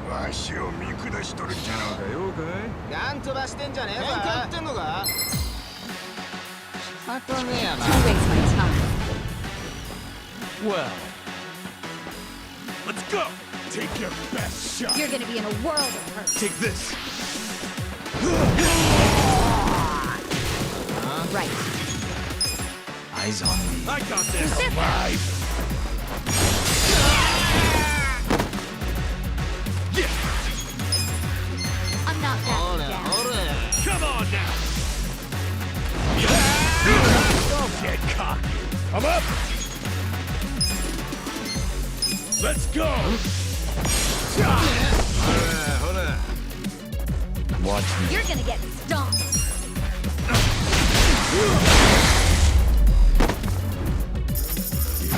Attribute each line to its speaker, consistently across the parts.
Speaker 1: わしを見下しとるんじゃろうかようかい。
Speaker 2: ガン飛ばしてんじゃねえぞ。喧嘩売ってんのか。仕方ねえやな。
Speaker 3: Well, let's go. Take your best shot.
Speaker 4: You're gonna be in a world of hurt.
Speaker 3: Take this.
Speaker 4: Right.
Speaker 3: Eyes on me. I got this.
Speaker 4: Resist. I'm not backing down.
Speaker 3: Come on now. Don't get cocky. I'm up. Let's go.
Speaker 1: Hold on.
Speaker 3: Watch me.
Speaker 4: You're gonna get stomped.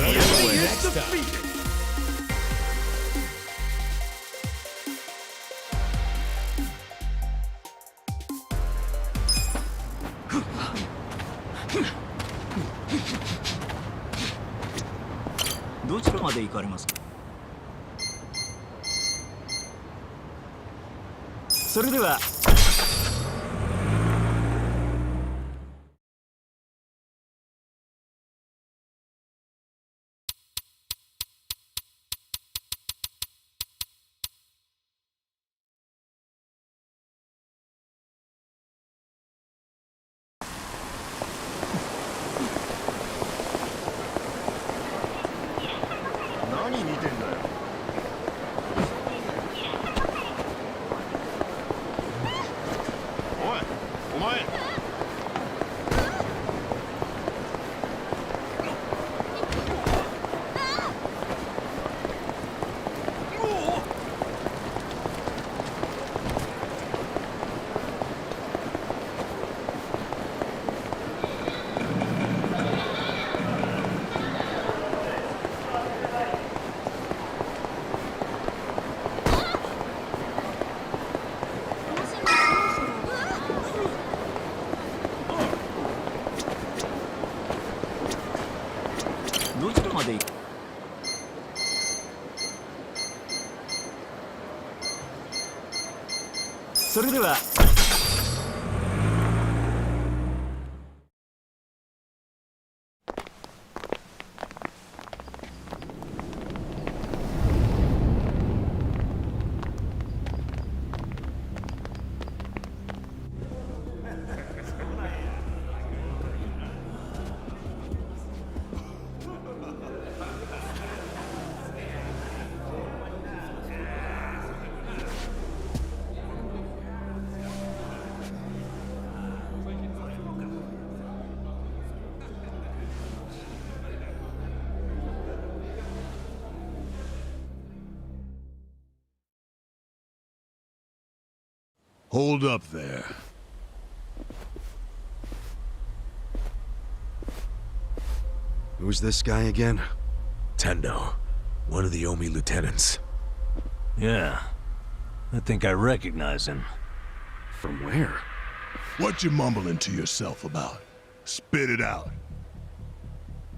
Speaker 3: Next time.
Speaker 5: Hold up there.
Speaker 1: Who's this guy again?
Speaker 6: Tendo, one of the Omi lieutenants. Yeah, I think I recognize him.
Speaker 1: From where?
Speaker 5: What you mumbling to yourself about? Spit it out.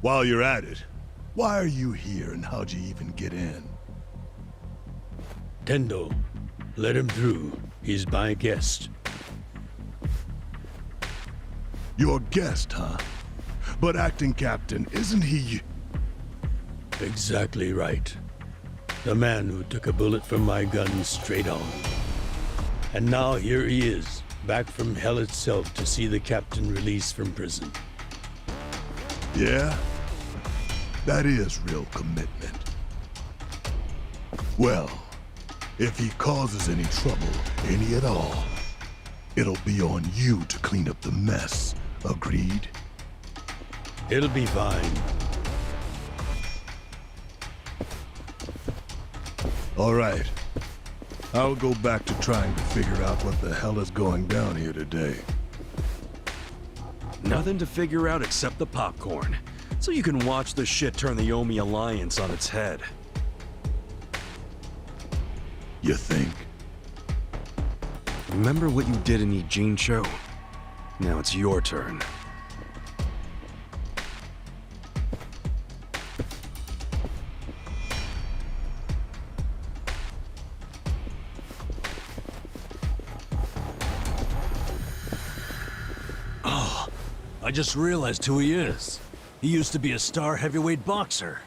Speaker 5: While you're at it, why are you here and how'd you even get in?
Speaker 7: Tendo, let him through. He's my guest.
Speaker 5: Your guest, huh? But acting captain, isn't he?
Speaker 7: Exactly right. The man who took a bullet from my gun straight on. And now here he is, back from hell itself to see the captain released from prison.
Speaker 5: Yeah? That is real commitment. Well, if he causes any trouble, any at all, it'll be on you to clean up the mess. Agreed?
Speaker 7: It'll be fine.
Speaker 5: All right. I'll go back to trying to figure out what the hell is going down here today.
Speaker 3: Nothing to figure out except the popcorn. So you can watch the shit turn the Omi Alliance on its head.
Speaker 5: You think?
Speaker 3: Remember what you did in Ijincho? Now it's your turn. Oh, I just realized who he is. He used to be a star heavyweight boxer.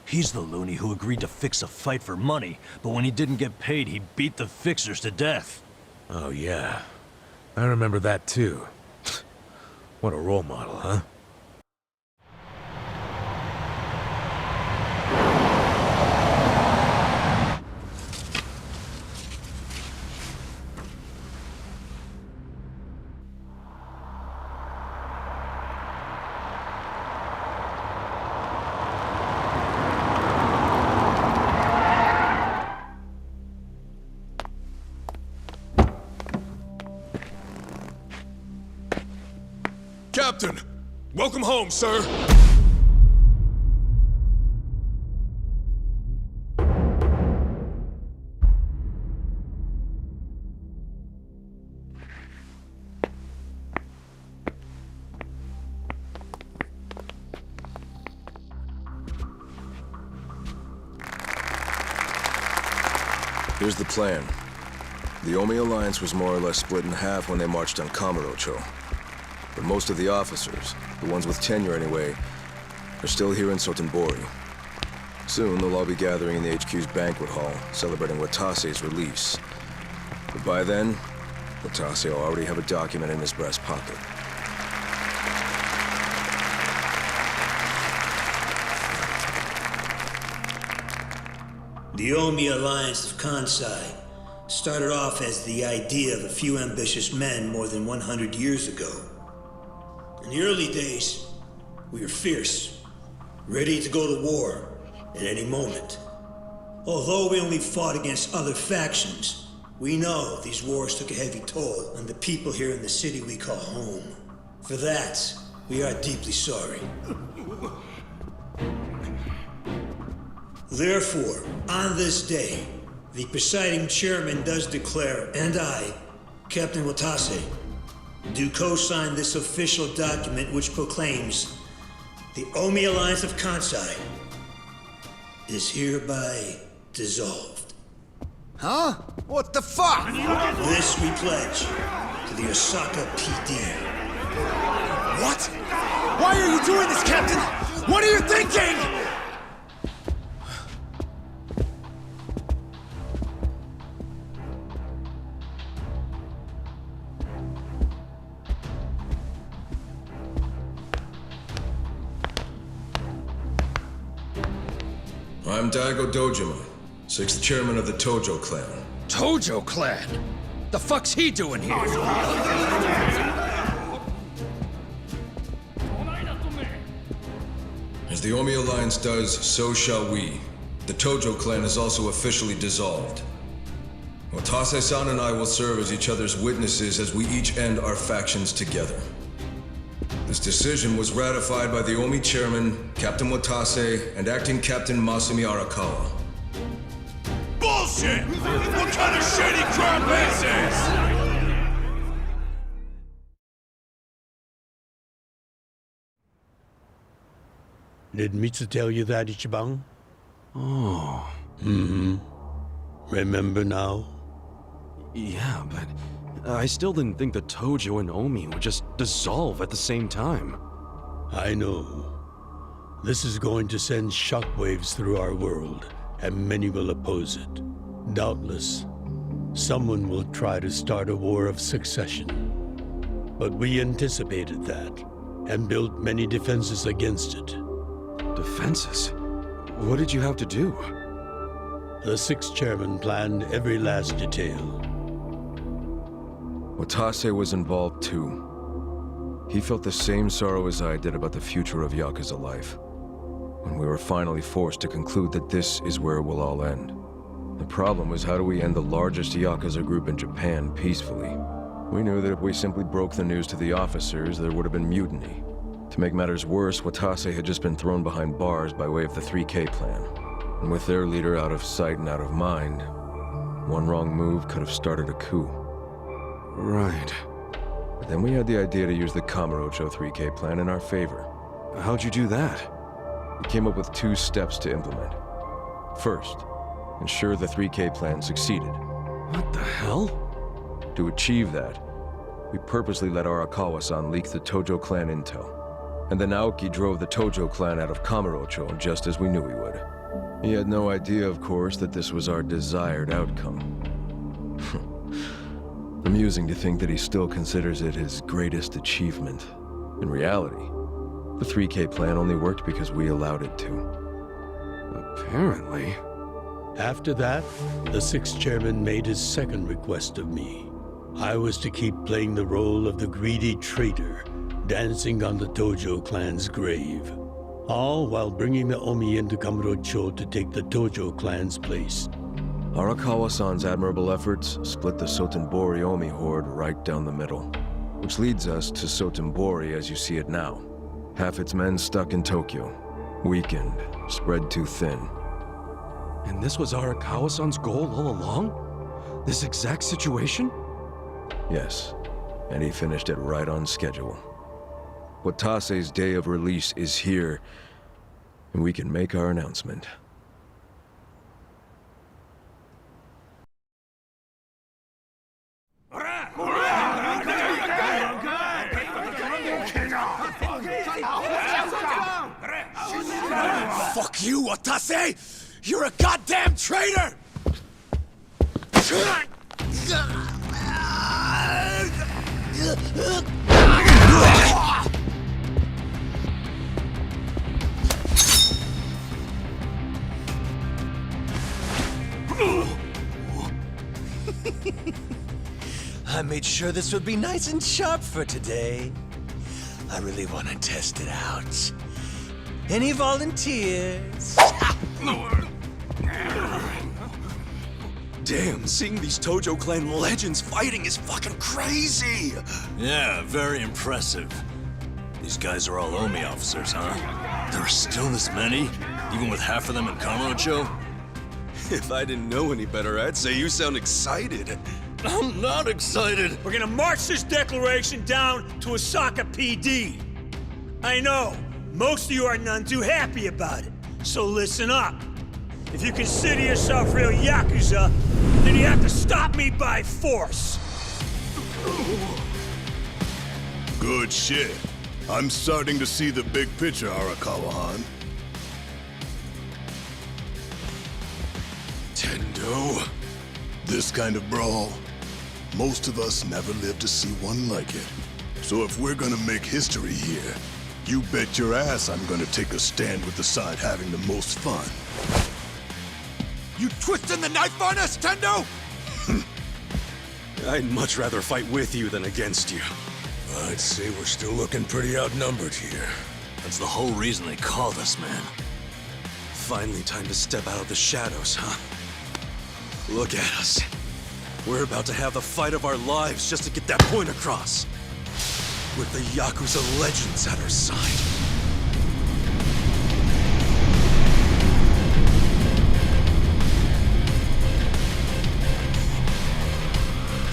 Speaker 3: He's the loony who agreed to fix a fight for money, but when he didn't get paid, he beat the fixers to death.
Speaker 6: Oh, yeah. I remember that, too. What a role model, huh?
Speaker 1: Captain! Welcome home, sir!
Speaker 8: Here's the plan. The Omi Alliance was more or less split in half when they marched on Kamurocho. But most of the officers, the ones with tenure anyway, are still here in Sotenbori. Soon they'll all be gathering in the HQ's banquet hall, celebrating Watase's release. But by then, Watase will already have a document in his breast pocket.
Speaker 9: The Omi Alliance of Kansai started off as the idea of a few ambitious men more than 100 years ago. In the early days, we were fierce, ready to go to war at any moment. Although we only fought against other factions, we know these wars took a heavy toll on the people here in the city we call home. For that, we are deeply sorry. Therefore, on this day, the presiding chairman does declare, and I, Captain Watase, do co-sign this official document which proclaims the Omi Alliance of Kansai is hereby dissolved.
Speaker 2: Huh? What the fuck?
Speaker 9: This we pledge to the Osaka PD.
Speaker 2: What? Why are you doing this, Captain? What are you thinking?
Speaker 8: I'm Daigo Dojima, 6th chairman of the Tojo clan.
Speaker 3: Tojo clan? The fuck's he doing here?
Speaker 8: As the Omi Alliance does, so shall we. The Tojo clan is also officially dissolved. Watase-san and I will serve as each other's witnesses as we each end our factions together. This decision was ratified by the Omi chairman, Captain Watase, and acting Captain Masumi Arakawa.
Speaker 1: Bullshit! What kind of shady crap is this?
Speaker 7: Did Mitsu tell you that, Ichiban?
Speaker 3: Oh.
Speaker 7: Remember now?
Speaker 3: Yeah, but I still didn't think the Tojo and Omi would just dissolve at the same time.
Speaker 7: I know. This is going to send shockwaves through our world, and many will oppose it. Doubtless, someone will try to start a war of succession. But we anticipated that, and built many defenses against it.
Speaker 3: Defenses? What did you have to do?
Speaker 7: The 6th chairman planned every last detail.
Speaker 8: Watase was involved too. He felt the same sorrow as I did about the future of Yakuza life, when we were finally forced to conclude that this is where it will all end. The problem was, how do we end the largest Yakuza group in Japan peacefully? We knew that if we simply broke the news to the officers, there would have been mutiny. To make matters worse, Watase had just been thrown behind bars by way of the 3K plan. And with their leader out of sight and out of mind, one wrong move could have started a coup.
Speaker 10: Right.
Speaker 8: But then we had the idea to use the Kamurocho 3K plan in our favor.
Speaker 10: How'd you do that?
Speaker 8: We came up with 2 steps to implement. First, ensure the 3K plan succeeded.
Speaker 10: What the hell?
Speaker 8: To achieve that, we purposely let Arakawa-san leak the Tojo clan intel. And then Aoki drove the Tojo clan out of Kamurocho just as we knew he would. He had no idea, of course, that this was our desired outcome. Amusing to think that he still considers it his greatest achievement. In reality, the 3K plan only worked because we allowed it to.
Speaker 10: Apparently.
Speaker 7: After that, the 6th chairman made his second request of me. I was to keep playing the role of the greedy traitor, dancing on the Tojo clan's grave. All while bringing the Omi into Kamurocho to take the Tojo clan's place.
Speaker 8: Arakawa-san's admirable efforts split the Sotenbori Omi horde right down the middle. Which leads us to Sotenbori as you see it now. Half its men stuck in Tokyo, weakened, spread too thin.
Speaker 10: And this was Arakawa-san's goal all along? This exact situation?
Speaker 8: Yes, and he finished it right on schedule. Watase's day of release is here, and we can make our announcement.
Speaker 2: Fuck you, Watase! You're a goddamn traitor!
Speaker 11: I made sure this would be nice and sharp for today. I really want to test it out. Any volunteers?
Speaker 2: Damn, seeing these Tojo clan legends fighting is fucking crazy!
Speaker 3: Yeah, very impressive. These guys are all Omi officers, huh? There are still this many? Even with half of them in Kamurocho?
Speaker 2: If I didn't know any better, I'd say you sound excited.
Speaker 3: I'm not excited!
Speaker 9: We're gonna march this declaration down to Osaka PD. I know, most of you are none too happy about it, so listen up. If you consider yourself real Yakuza, then you have to stop me by force.
Speaker 5: Good shit. I'm starting to see the big picture, Arakawa-han.
Speaker 2: Tendo.
Speaker 5: This kind of brawl, most of us never lived to see one like it. So if we're gonna make history here, you bet your ass I'm gonna take a stand with the side having the most fun.
Speaker 2: You twisting the knife on us, Tendo?
Speaker 10: I'd much rather fight with you than against you.
Speaker 6: I'd say we're still looking pretty outnumbered here.
Speaker 3: That's the whole reason they called us, man.
Speaker 10: Finally time to step out of the shadows, huh? Look at us. We're about to have the fight of our lives just to get that point across. With the Yakuza legends at our side.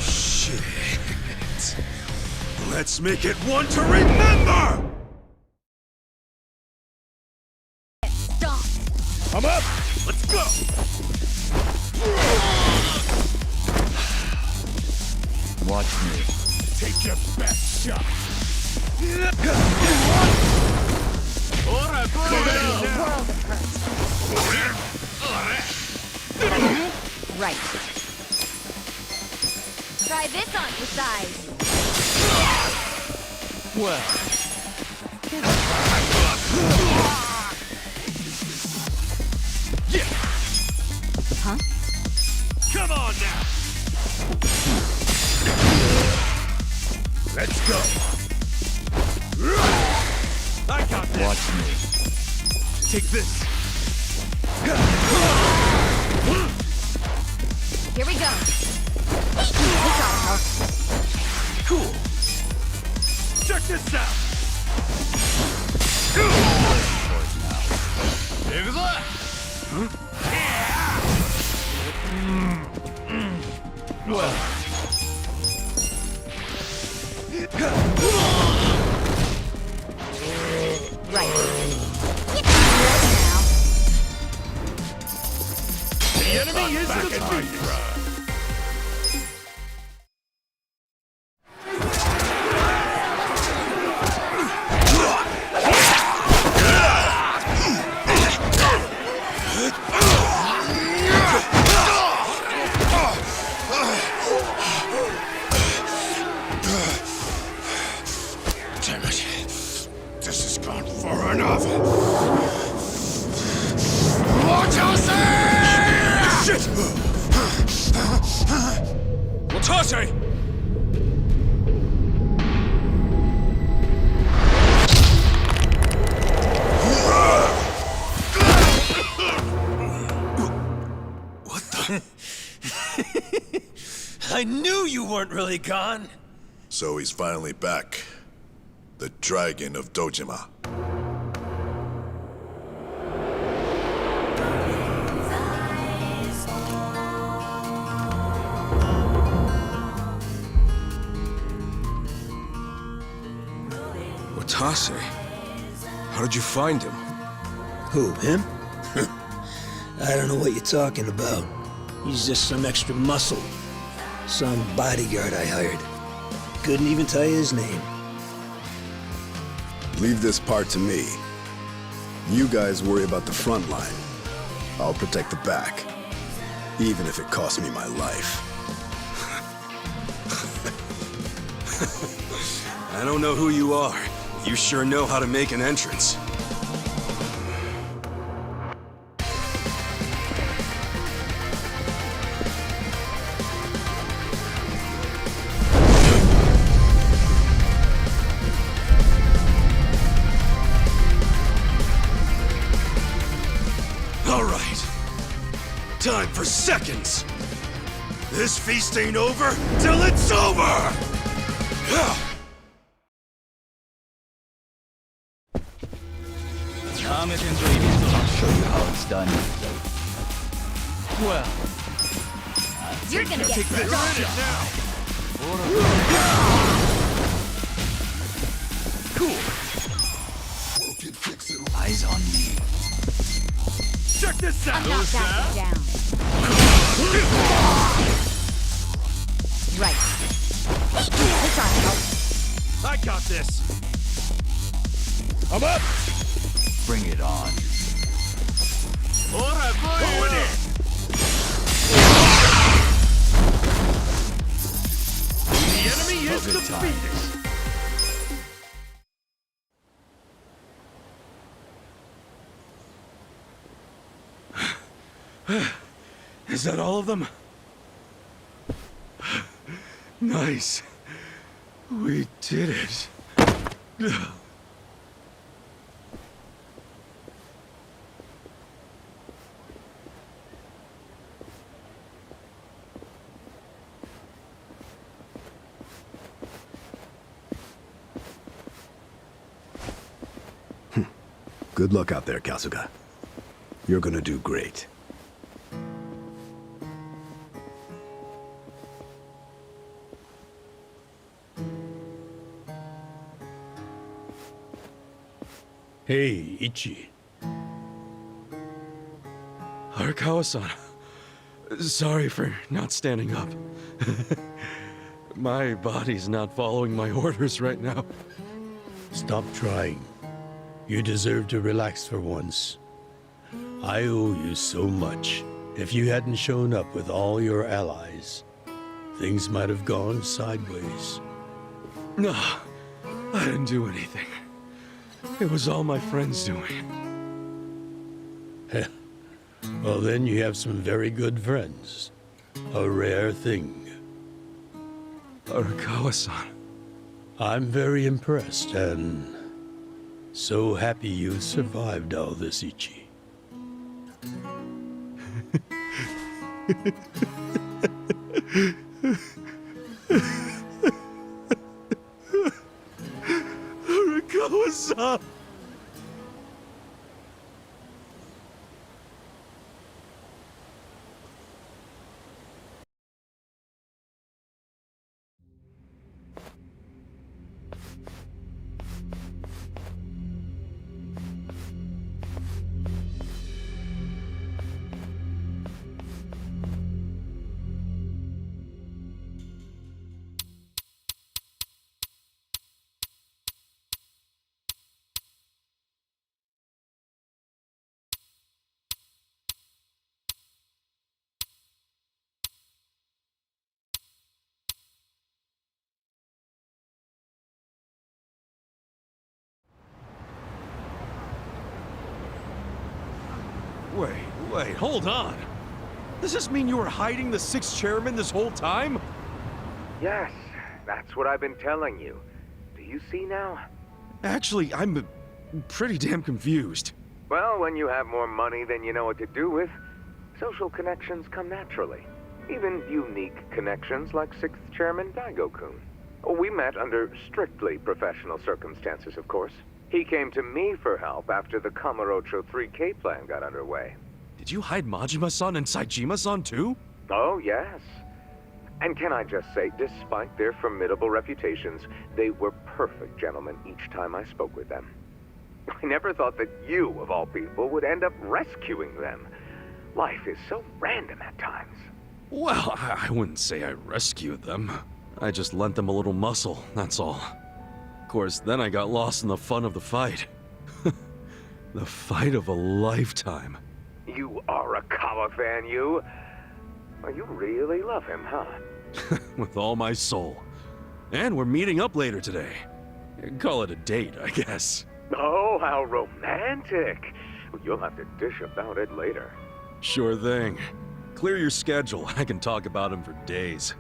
Speaker 10: Shit. Let's make it one to remember!
Speaker 4: Stop.
Speaker 5: I'm up!
Speaker 10: Let's go!
Speaker 2: Watch me.
Speaker 5: Take your best shot.
Speaker 4: Right. Try this on your side.
Speaker 2: Well.
Speaker 4: Huh?
Speaker 10: Come on now!
Speaker 5: Let's go.
Speaker 10: I got this!
Speaker 2: Watch me.
Speaker 10: Take this!
Speaker 4: Here we go. This ought to help.
Speaker 1: this out!
Speaker 4: Right.
Speaker 1: The enemy is the target.
Speaker 2: Damn it. This has gone far enough.
Speaker 1: Shit! Watase!
Speaker 11: What the? I knew you weren't really gone.
Speaker 5: So he's finally back. The Dragon of Dojima.
Speaker 8: Watase? How did you find him?
Speaker 9: Who, him? I don't know what you're talking about. He's just some extra muscle. Some bodyguard I hired. Couldn't even tell you his name.
Speaker 12: Leave this part to me. You guys worry about the front line. I'll protect the back. Even if it costs me my life.
Speaker 10: I don't know who you are. You sure know how to make an entrance. All right. Time for seconds. This feast ain't over till it's over!
Speaker 13: I'll show you how it's done. Well,
Speaker 4: You're gonna get stomped.
Speaker 13: cool. Eyes on me.
Speaker 1: Check this out!
Speaker 4: I'm not backing down. Right. This ought to help.
Speaker 1: I got this! I'm up!
Speaker 13: Bring it on.
Speaker 1: Going in! The enemy is defeated!
Speaker 10: Is that all of them? Nice. We did it.
Speaker 12: Good luck out there, Kasuga. You're gonna do great.
Speaker 7: Hey, Ichi.
Speaker 10: Arakawa-san. Sorry for not standing up. My body's not following my orders right now.
Speaker 7: Stop trying. You deserve to relax for once. I owe you so much. If you hadn't shown up with all your allies, things might have gone sideways.
Speaker 10: No, I didn't do anything. It was all my friends doing.
Speaker 7: Well, then you have some very good friends. A rare thing.
Speaker 10: Arakawa-san.
Speaker 7: I'm very impressed and so happy you survived all this, Ichi.
Speaker 10: Yakuza! Wait, hold on. Does this mean you were hiding the sixth chairman this whole time?
Speaker 14: Yes, that's what I've been telling you. Do you see now?
Speaker 10: Actually, I'm pretty damn confused.
Speaker 14: Well, when you have more money than you know what to do with, social connections come naturally. Even unique connections like sixth chairman Daigo-kun. We met under strictly professional circumstances, of course. He came to me for help after the Kamurocho 3K plan got underway.
Speaker 10: Did you hide Majima-san and Saejima-san too?
Speaker 14: Oh, yes. And can I just say, despite their formidable reputations, they were perfect gentlemen each time I spoke with them. I never thought that you, of all people, would end up rescuing them. Life is so random at times.
Speaker 10: Well, I wouldn't say I rescued them. I just lent them a little muscle, that's all. Of course, then I got lost in the fun of the fight. The fight of a lifetime.
Speaker 14: You are a Kawa fan, you. Well, you really love him, huh?
Speaker 10: With all my soul. And we're meeting up later today. Call it a date, I guess.
Speaker 14: Oh, how romantic. You'll have to dish about it later.
Speaker 10: Sure thing. Clear your schedule. I can talk about him for days.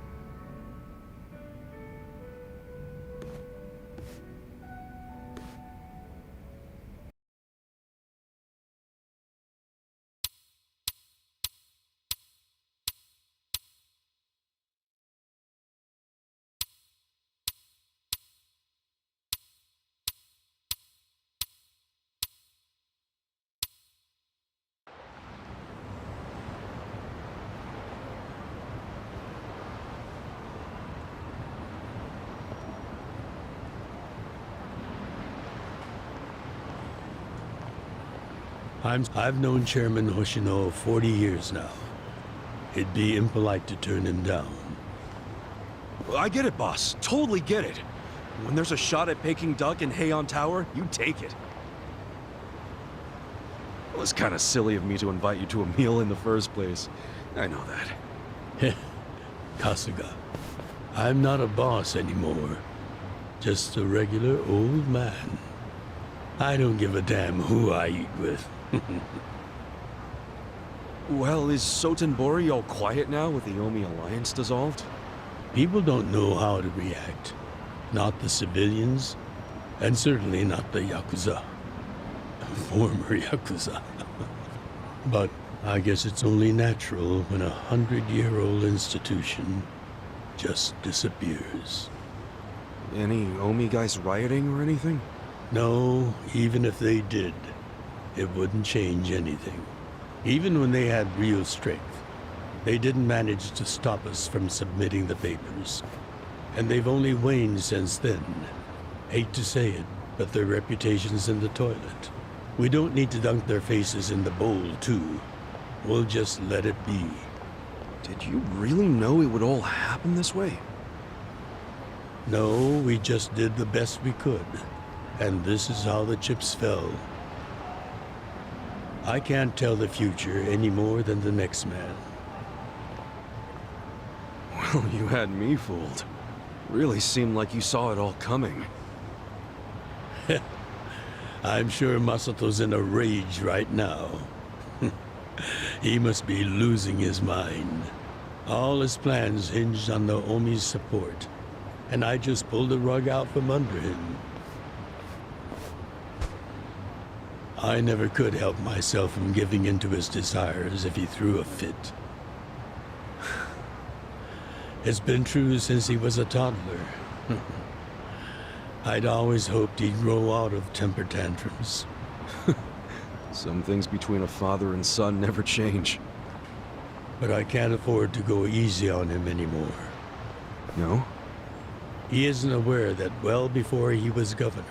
Speaker 7: I've known Chairman Hoshino 40 years now. It'd be impolite to turn him down.
Speaker 10: I get it, boss. Totally get it. When there's a shot at Peking Duck in Heian Tower, you take it. It was kind of silly of me to invite you to a meal in the first place. I know that.
Speaker 7: Kasuga, I'm not a boss anymore. Just a regular old man. I don't give a damn who I eat with.
Speaker 10: Well, is Sotenbori all quiet now with the Omi Alliance dissolved?
Speaker 7: People don't know how to react. Not the civilians, and certainly not the Yakuza. Former Yakuza. But I guess it's only natural when a 100-year-old institution just disappears.
Speaker 10: Any Omi guys rioting or anything?
Speaker 7: No, even if they did, it wouldn't change anything. Even when they had real strength, they didn't manage to stop us from submitting the papers. And they've only waned since then. Hate to say it, but their reputation's in the toilet. We don't need to dunk their faces in the bowl, too. We'll just let it be.
Speaker 10: Did you really know it would all happen this way?
Speaker 7: No, we just did the best we could. And this is how the chips fell. I can't tell the future any more than the next man.
Speaker 10: Well, you had me fooled. Really seemed like you saw it all coming.
Speaker 7: I'm sure Masato's in a rage right now. He must be losing his mind. All his plans hinged on the Omi's support, and I just pulled the rug out from under him. I never could help myself from giving in to his desires if he threw a fit. It's been true since he was a toddler. I'd always hoped he'd grow out of temper tantrums.
Speaker 10: Some things between a father and son never change.
Speaker 7: But I can't afford to go easy on him anymore.
Speaker 10: No?
Speaker 7: He isn't aware that well before he was governor,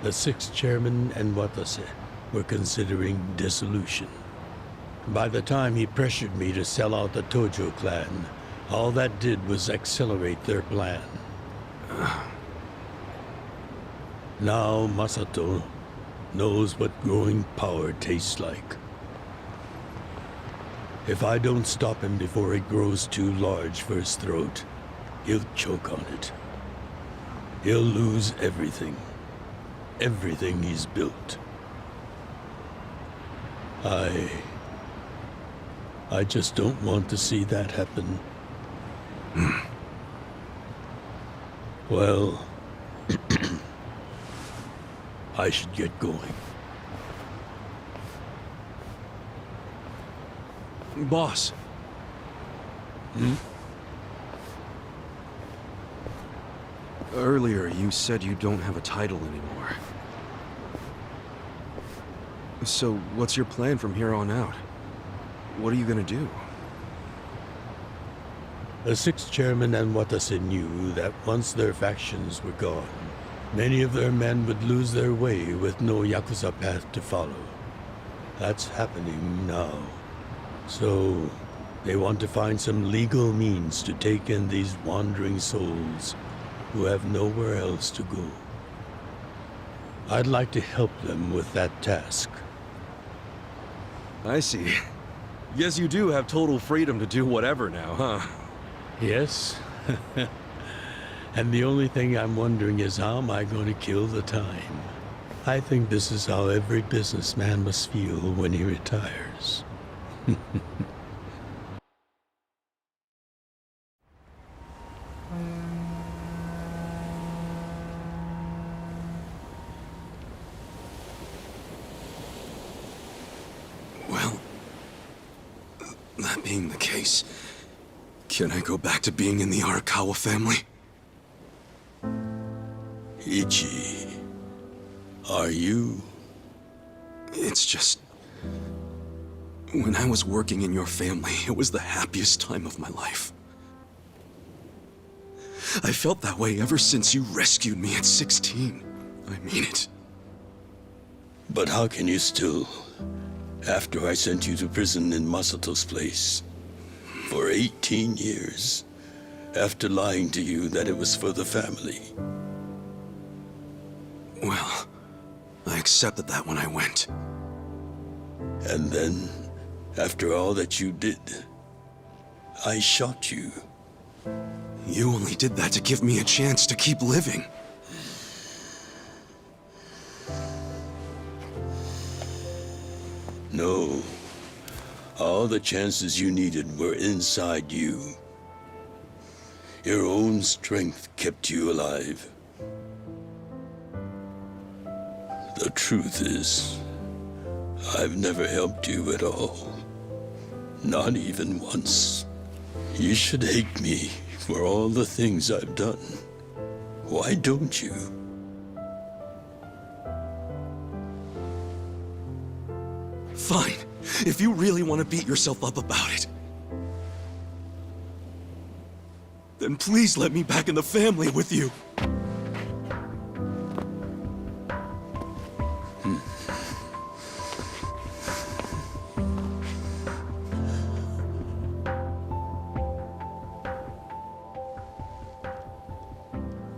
Speaker 7: the 6th chairman and Watase were considering dissolution. By the time he pressured me to sell out the Tojo clan, all that did was accelerate their plan. Now Masato knows what growing power tastes like. If I don't stop him before it grows too large for his throat, he'll choke on it. He'll lose everything. Everything he's built. I just don't want to see that happen. Well, I should get going.
Speaker 10: Boss. Earlier, you said you don't have a title anymore. So, what's your plan from here on out? What are you gonna do?
Speaker 7: The 6th chairman and Watase knew that once their factions were gone, many of their men would lose their way with no Yakuza path to follow. That's happening now. So, they want to find some legal means to take in these wandering souls who have nowhere else to go. I'd like to help them with that task.
Speaker 10: I see. Guess you do have total freedom to do whatever now, huh?
Speaker 7: Yes. And the only thing I'm wondering is how am I going to kill the time? I think this is how every businessman must feel when he retires.
Speaker 10: Well, that being the case, can I go back to being in the Arakawa family?
Speaker 7: Ichi, are you?
Speaker 10: It's just... when I was working in your family, it was the happiest time of my life. I felt that way ever since you rescued me at 16. I mean it.
Speaker 7: But how can you still, after I sent you to prison in Masato's place, for 18 years, after lying to you that it was for the family?
Speaker 10: Well, I accepted that when I went.
Speaker 7: And then, after all that you did, I shot you.
Speaker 10: You only did that to give me a chance to keep living.
Speaker 7: No. All the chances you needed were inside you. Your own strength kept you alive. The truth is, I've never helped you at all. Not even once. You should hate me for all the things I've done. Why don't you?
Speaker 10: Fine. If you really want to beat yourself up about it, then please let me back in the family with you.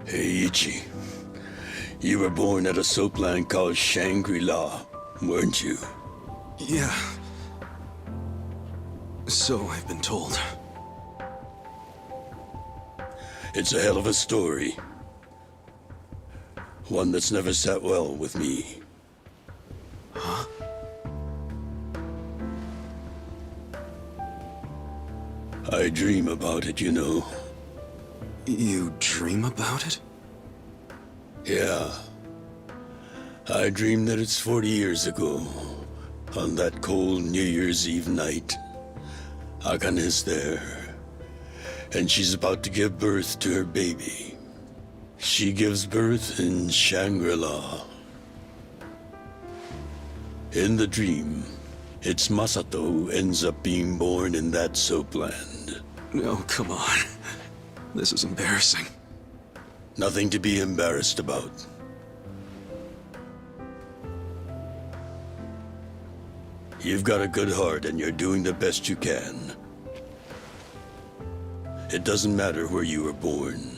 Speaker 7: Hey, Ichi. You were born at a soapland called Shangri-La, weren't you?
Speaker 10: Yeah. So I've been told.
Speaker 7: It's a hell of a story. One that's never sat well with me.
Speaker 10: Huh?
Speaker 7: I dream about it, you know.
Speaker 10: You dream about it?
Speaker 7: Yeah. I dream that it's 40 years ago, on that cold New Year's Eve night. Akane's there, and she's about to give birth to her baby. She gives birth in Shangri-La. In the dream, it's Masato who ends up being born in that soapland.
Speaker 10: No, come on. This is embarrassing.
Speaker 7: Nothing to be embarrassed about. You've got a good heart and you're doing the best you can. It doesn't matter where you were born.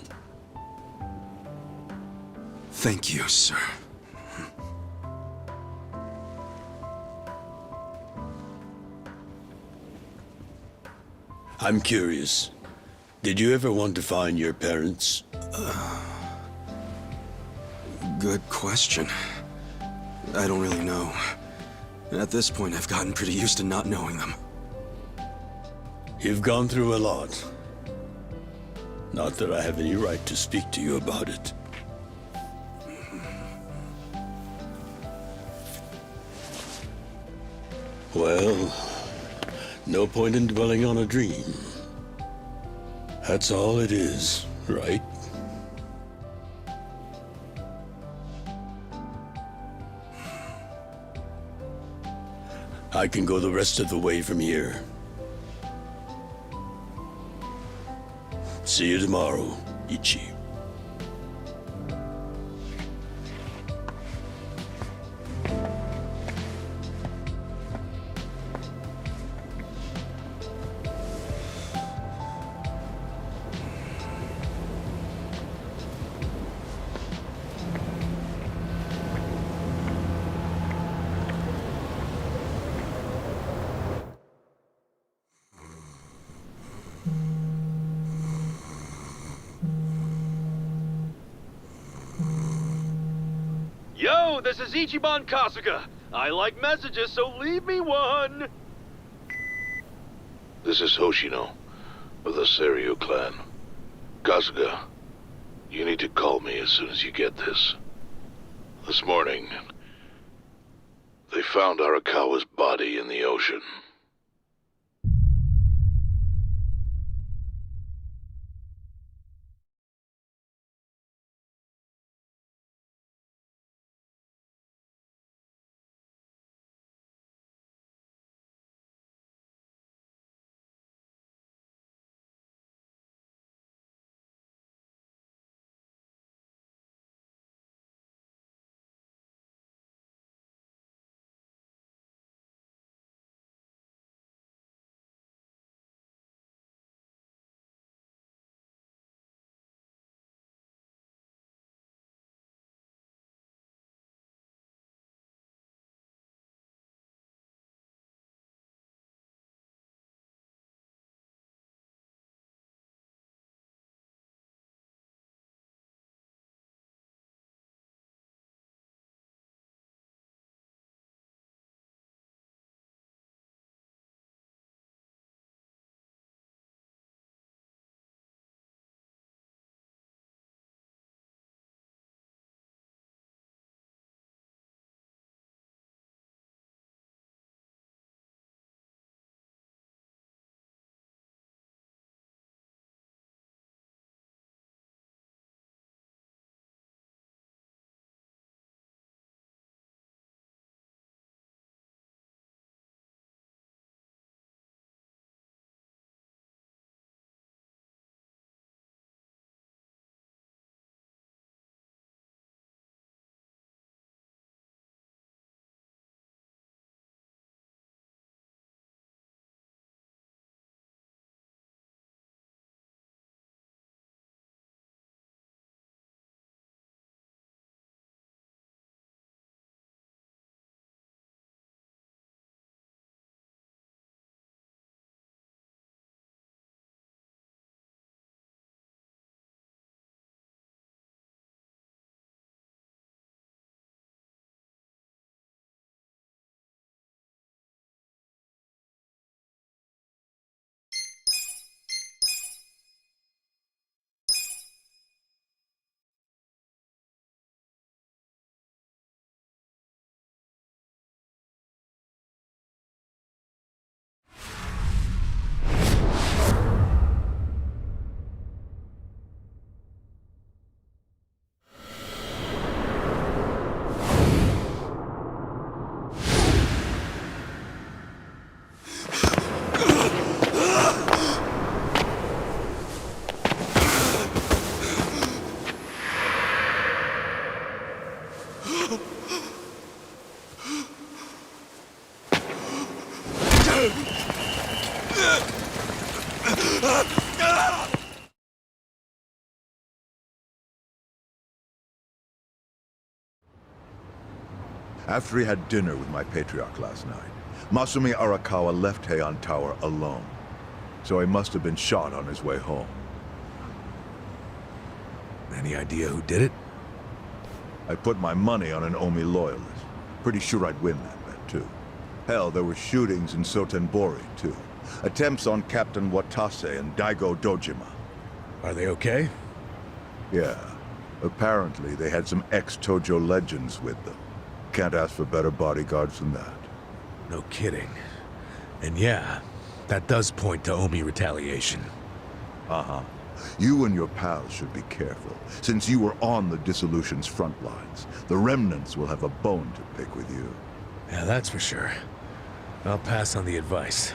Speaker 10: Thank you, sir.
Speaker 7: I'm curious. Did you ever want to find your parents?
Speaker 10: Good question. I don't really know. At this point, I've gotten pretty used to not knowing them.
Speaker 7: You've gone through a lot. Not that I have any right to speak to you about it. Well, no point in dwelling on a dream. That's all it is, right? I can go the rest of the way from here. See you tomorrow, Ichi.
Speaker 15: Yo, this is Ichiban Kasuga. I like messages, so leave me one.
Speaker 1: This is Hoshino, of the Seiryu clan. Kasuga, you need to call me as soon as you get this. This morning, they found Arakawa's body in the ocean.
Speaker 16: After he had dinner with my patriarch last night, Masumi Arakawa left Heian Tower alone. So he must have been shot on his way home.
Speaker 6: Any idea who did it?
Speaker 16: I put my money on an Omi loyalist. Pretty sure I'd win that bet, too. Hell, there were shootings in Sotenbori, too. Attempts on Captain Watase and Daigo Dojima.
Speaker 6: Are they okay?
Speaker 16: Yeah. Apparently, they had some ex-Tojo legends with them. Can't ask for better bodyguards than that.
Speaker 6: No kidding. And yeah, that does point to Omi retaliation.
Speaker 16: Uh-huh. You and your pals should be careful, since you were on the Dissolution's front lines. The remnants will have a bone to pick with you.
Speaker 6: Yeah, that's for sure. I'll pass on the advice.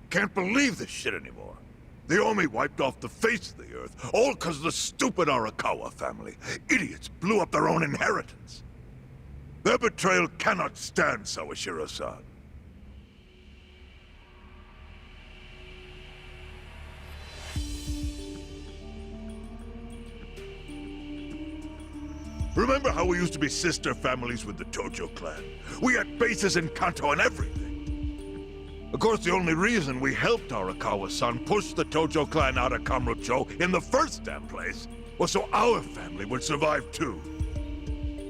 Speaker 5: Can't believe this shit anymore. The Omi wiped off the face of the earth, all because of the stupid Arakawa family. Idiots blew up their own inheritance. Their betrayal cannot stand, Sawashiro-san. Remember how we used to be sister families with the Tojo clan? We had bases in Kanto and everything. Of course, the only reason we helped Arakawa-san push the Tojo clan out of Kamurocho in the first damn place was so our family would survive too.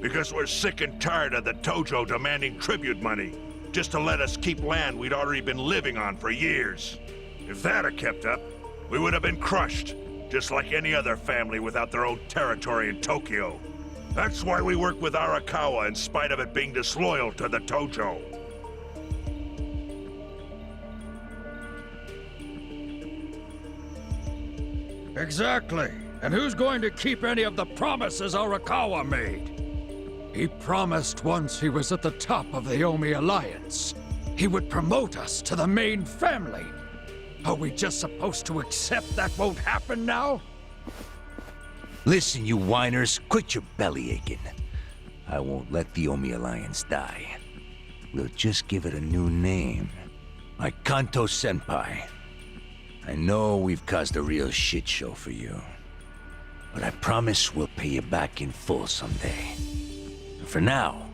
Speaker 5: Because we're sick and tired of the Tojo demanding tribute money just to let us keep land we'd already been living on for years. If that had kept up, we would have been crushed, just like any other family without their own territory in Tokyo. That's why we work with Arakawa in spite of it being disloyal to the Tojo.
Speaker 17: Exactly. And who's going to keep any of the promises Arakawa made? He promised once he was at the top of the Omi Alliance, he would promote us to the main family. Are we just supposed to accept that won't happen now?
Speaker 11: Listen, you whiners, quit your belly aching. I won't let the Omi Alliance die. We'll just give it a new name. Like Kanto Senpai. I know we've caused a real shit show for you. But I promise we'll pay you back in full someday. And for now,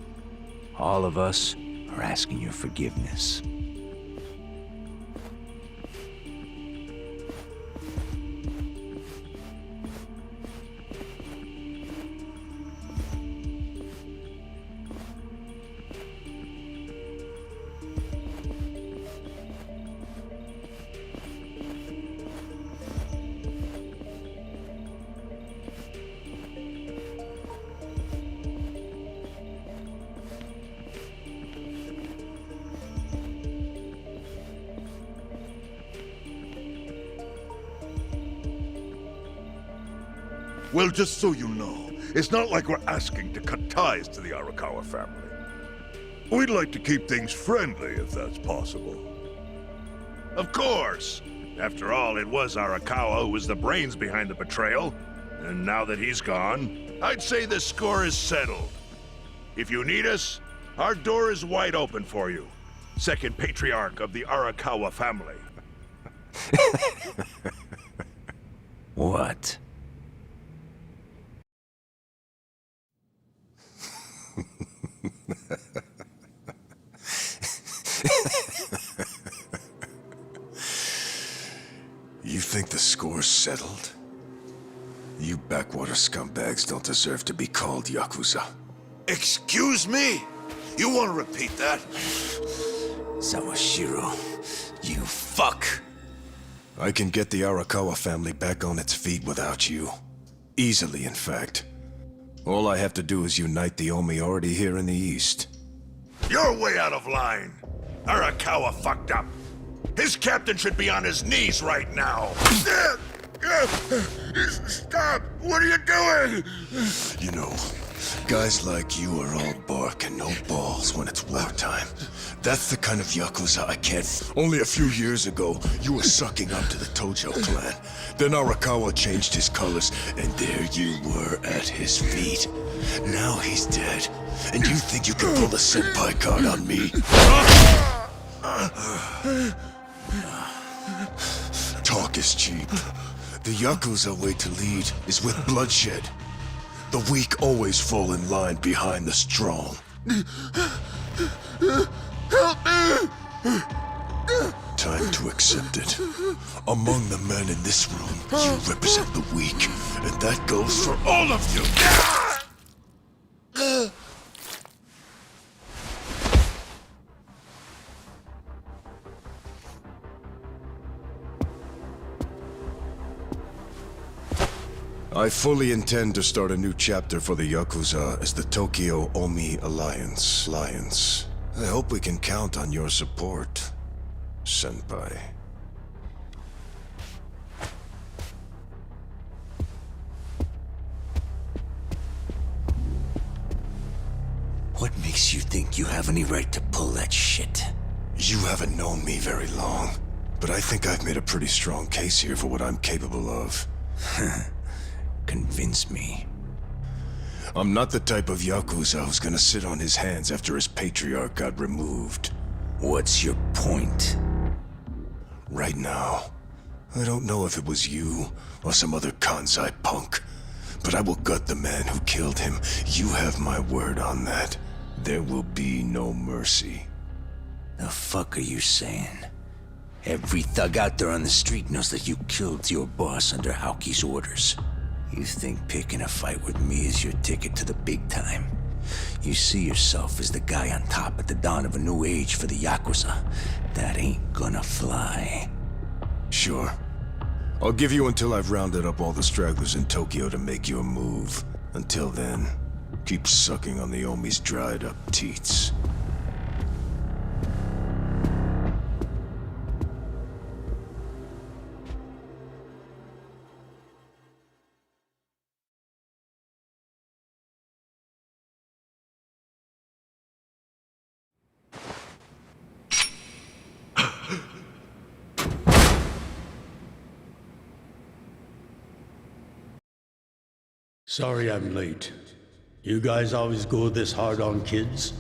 Speaker 11: all of us are asking your forgiveness.
Speaker 5: Well, just so you know, it's not like we're asking to cut ties to the Arakawa family. We'd like to keep things friendly, if that's possible.
Speaker 1: Of course! After all, it was Arakawa who was the brains behind the betrayal. And now that he's gone, I'd say the score is settled. If you need us, our door is wide open for you. Second patriarch of the Arakawa family.
Speaker 11: What?
Speaker 12: You think the score's settled? You backwater scumbags don't deserve to be called Yakuza.
Speaker 5: Excuse me? You want to repeat that?
Speaker 11: Sawashiro, you fuck!
Speaker 12: I can get the Arakawa family back on its feet without you. Easily, in fact. All I have to do is unite the Omi already here in the East.
Speaker 18: You're way out of line. Arakawa fucked up. His captain should be on his knees right now. Stop! What are you doing?
Speaker 2: You know, guys like you are all bark and no balls when it's wartime. That's the kind of Yakuza I can't... Only a few years ago, you were sucking up to the Tojo clan. Then Arakawa changed his colors, and there you were at his feet. Now he's dead, and you think you can pull the senpai card on me? Talk is cheap. The Yakuza way to lead is with bloodshed. The weak always fall in line behind the strong.
Speaker 18: Help me!
Speaker 2: Time to accept it. Among the men in this room, you represent the weak, and that goes for all of you! I fully intend to start a new chapter for the Yakuza as the Tokyo Omi Alliance. I hope we can count on your support, Senpai.
Speaker 11: What makes you think you have any right to pull that shit?
Speaker 2: You haven't known me very long, but I think I've made a pretty strong case here for what I'm capable of.
Speaker 11: Convince me.
Speaker 2: I'm not the type of Yakuza who's gonna sit on his hands after his patriarch got removed.
Speaker 11: What's your point?
Speaker 2: Right now, I don't know if it was you or some other Kansai punk, but I will gut the man who killed him. You have my word on that. There will be no mercy.
Speaker 11: The fuck are you saying? Every thug out there on the street knows that you killed your boss under Aoki's orders. You think picking a fight with me is your ticket to the big time? You see yourself as the guy on top at the dawn of a new age for the Yakuza. That ain't gonna fly.
Speaker 2: Sure. I'll give you until I've rounded up all the stragglers in Tokyo to make your move. Until then, keep sucking on the Omi's dried up teats.
Speaker 7: Sorry I'm late. You guys always go this hard on kids?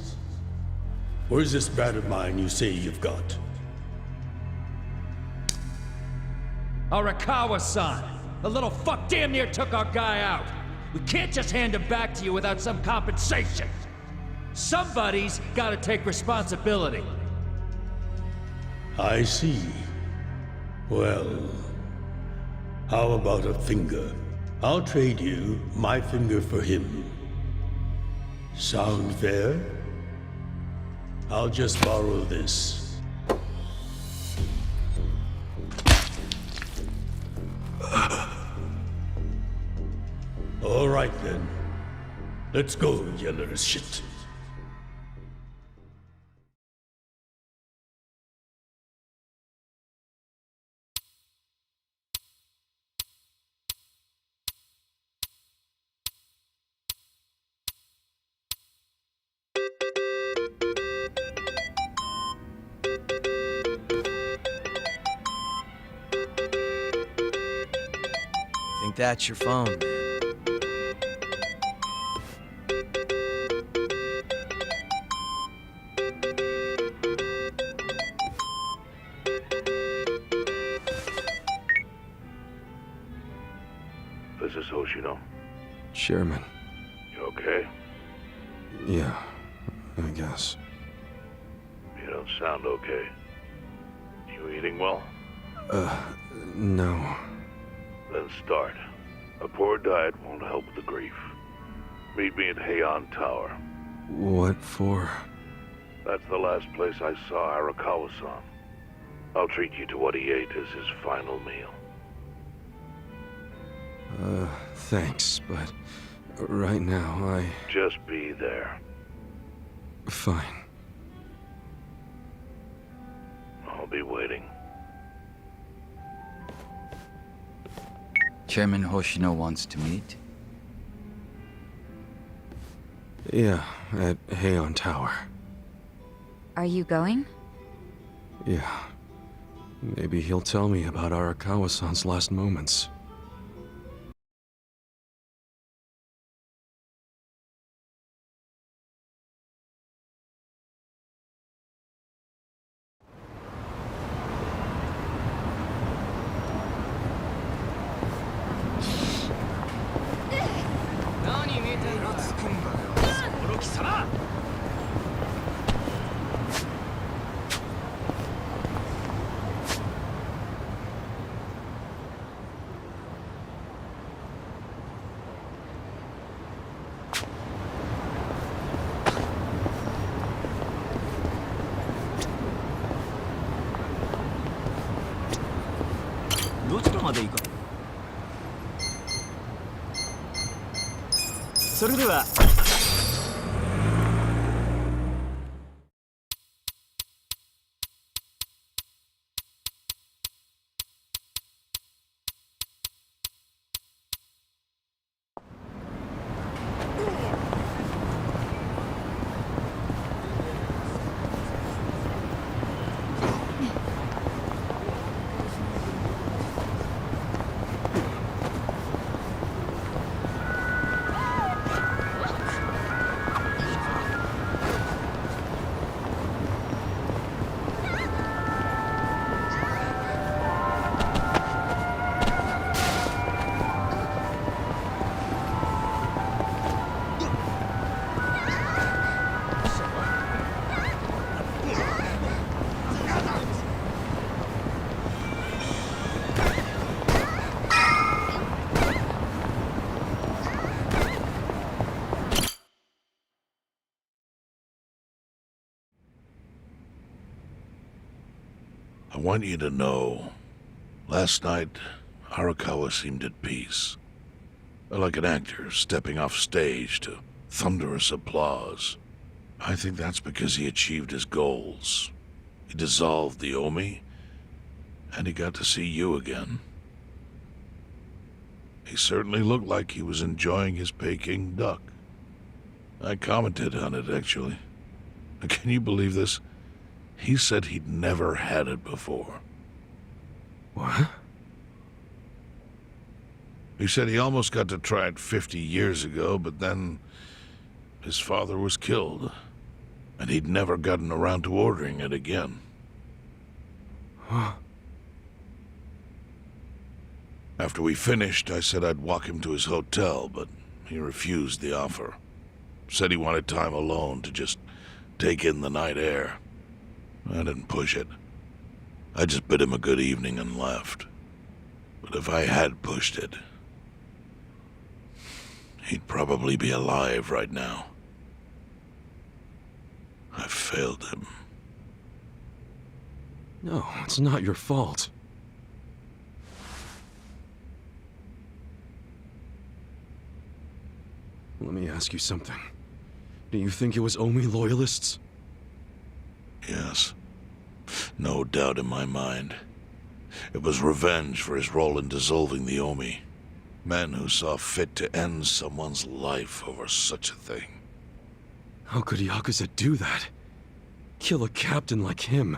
Speaker 7: Where's this brat of mine you say you've got?
Speaker 17: Arakawa-san! The little fuck damn near took our guy out! We can't just hand him back to you without some compensation! Somebody's gotta take responsibility!
Speaker 7: I see. Well, how about a finger? I'll trade you my finger for him. Sound fair? I'll just borrow this. All right then. Let's go, yeller as shit.
Speaker 19: Think that's your phone, man.
Speaker 1: This is Hoshino.
Speaker 8: Chairman.
Speaker 1: You okay?
Speaker 8: Yeah, I guess.
Speaker 1: You don't sound okay. You eating well?
Speaker 8: No.
Speaker 1: Then start. A poor diet won't help the grief. Meet me at Heian Tower.
Speaker 8: What for?
Speaker 1: That's the last place I saw Arakawa-san. I'll treat you to what he ate as his final meal.
Speaker 8: Thanks, but right now
Speaker 1: Just be there.
Speaker 8: Fine.
Speaker 1: be waiting.
Speaker 13: Chairman Hoshino wants to meet.
Speaker 20: Yeah, at Heian Tower.
Speaker 4: Are you going?
Speaker 20: Yeah. Maybe he'll tell me about Arakawa-san's last moments.
Speaker 1: I want you to know, last night, Arakawa seemed at peace. Like an actor stepping off stage to thunderous applause. I think that's because he achieved his goals. He dissolved the Omi, and he got to see you again. He certainly looked like he was enjoying his Peking duck. I commented on it, actually. Can you believe this? He said he'd never had it before.
Speaker 20: What?
Speaker 1: He said he almost got to try it 50 years ago, but then his father was killed, and he'd never gotten around to ordering it again.
Speaker 20: Huh.
Speaker 1: After we finished, I said I'd walk him to his hotel, but he refused the offer. Said he wanted time alone to just take in the night air. I didn't push it. I just bid him a good evening and left. But if I had pushed it, he'd probably be alive right now. I failed him.
Speaker 20: No, it's not your fault. Let me ask you something. Do you think it was Omi loyalists?
Speaker 1: Yes. No doubt in my mind. It was revenge for his role in dissolving the Omi. Men who saw fit to end someone's life over such a thing.
Speaker 20: How could Yakuza do that? Kill a captain like him?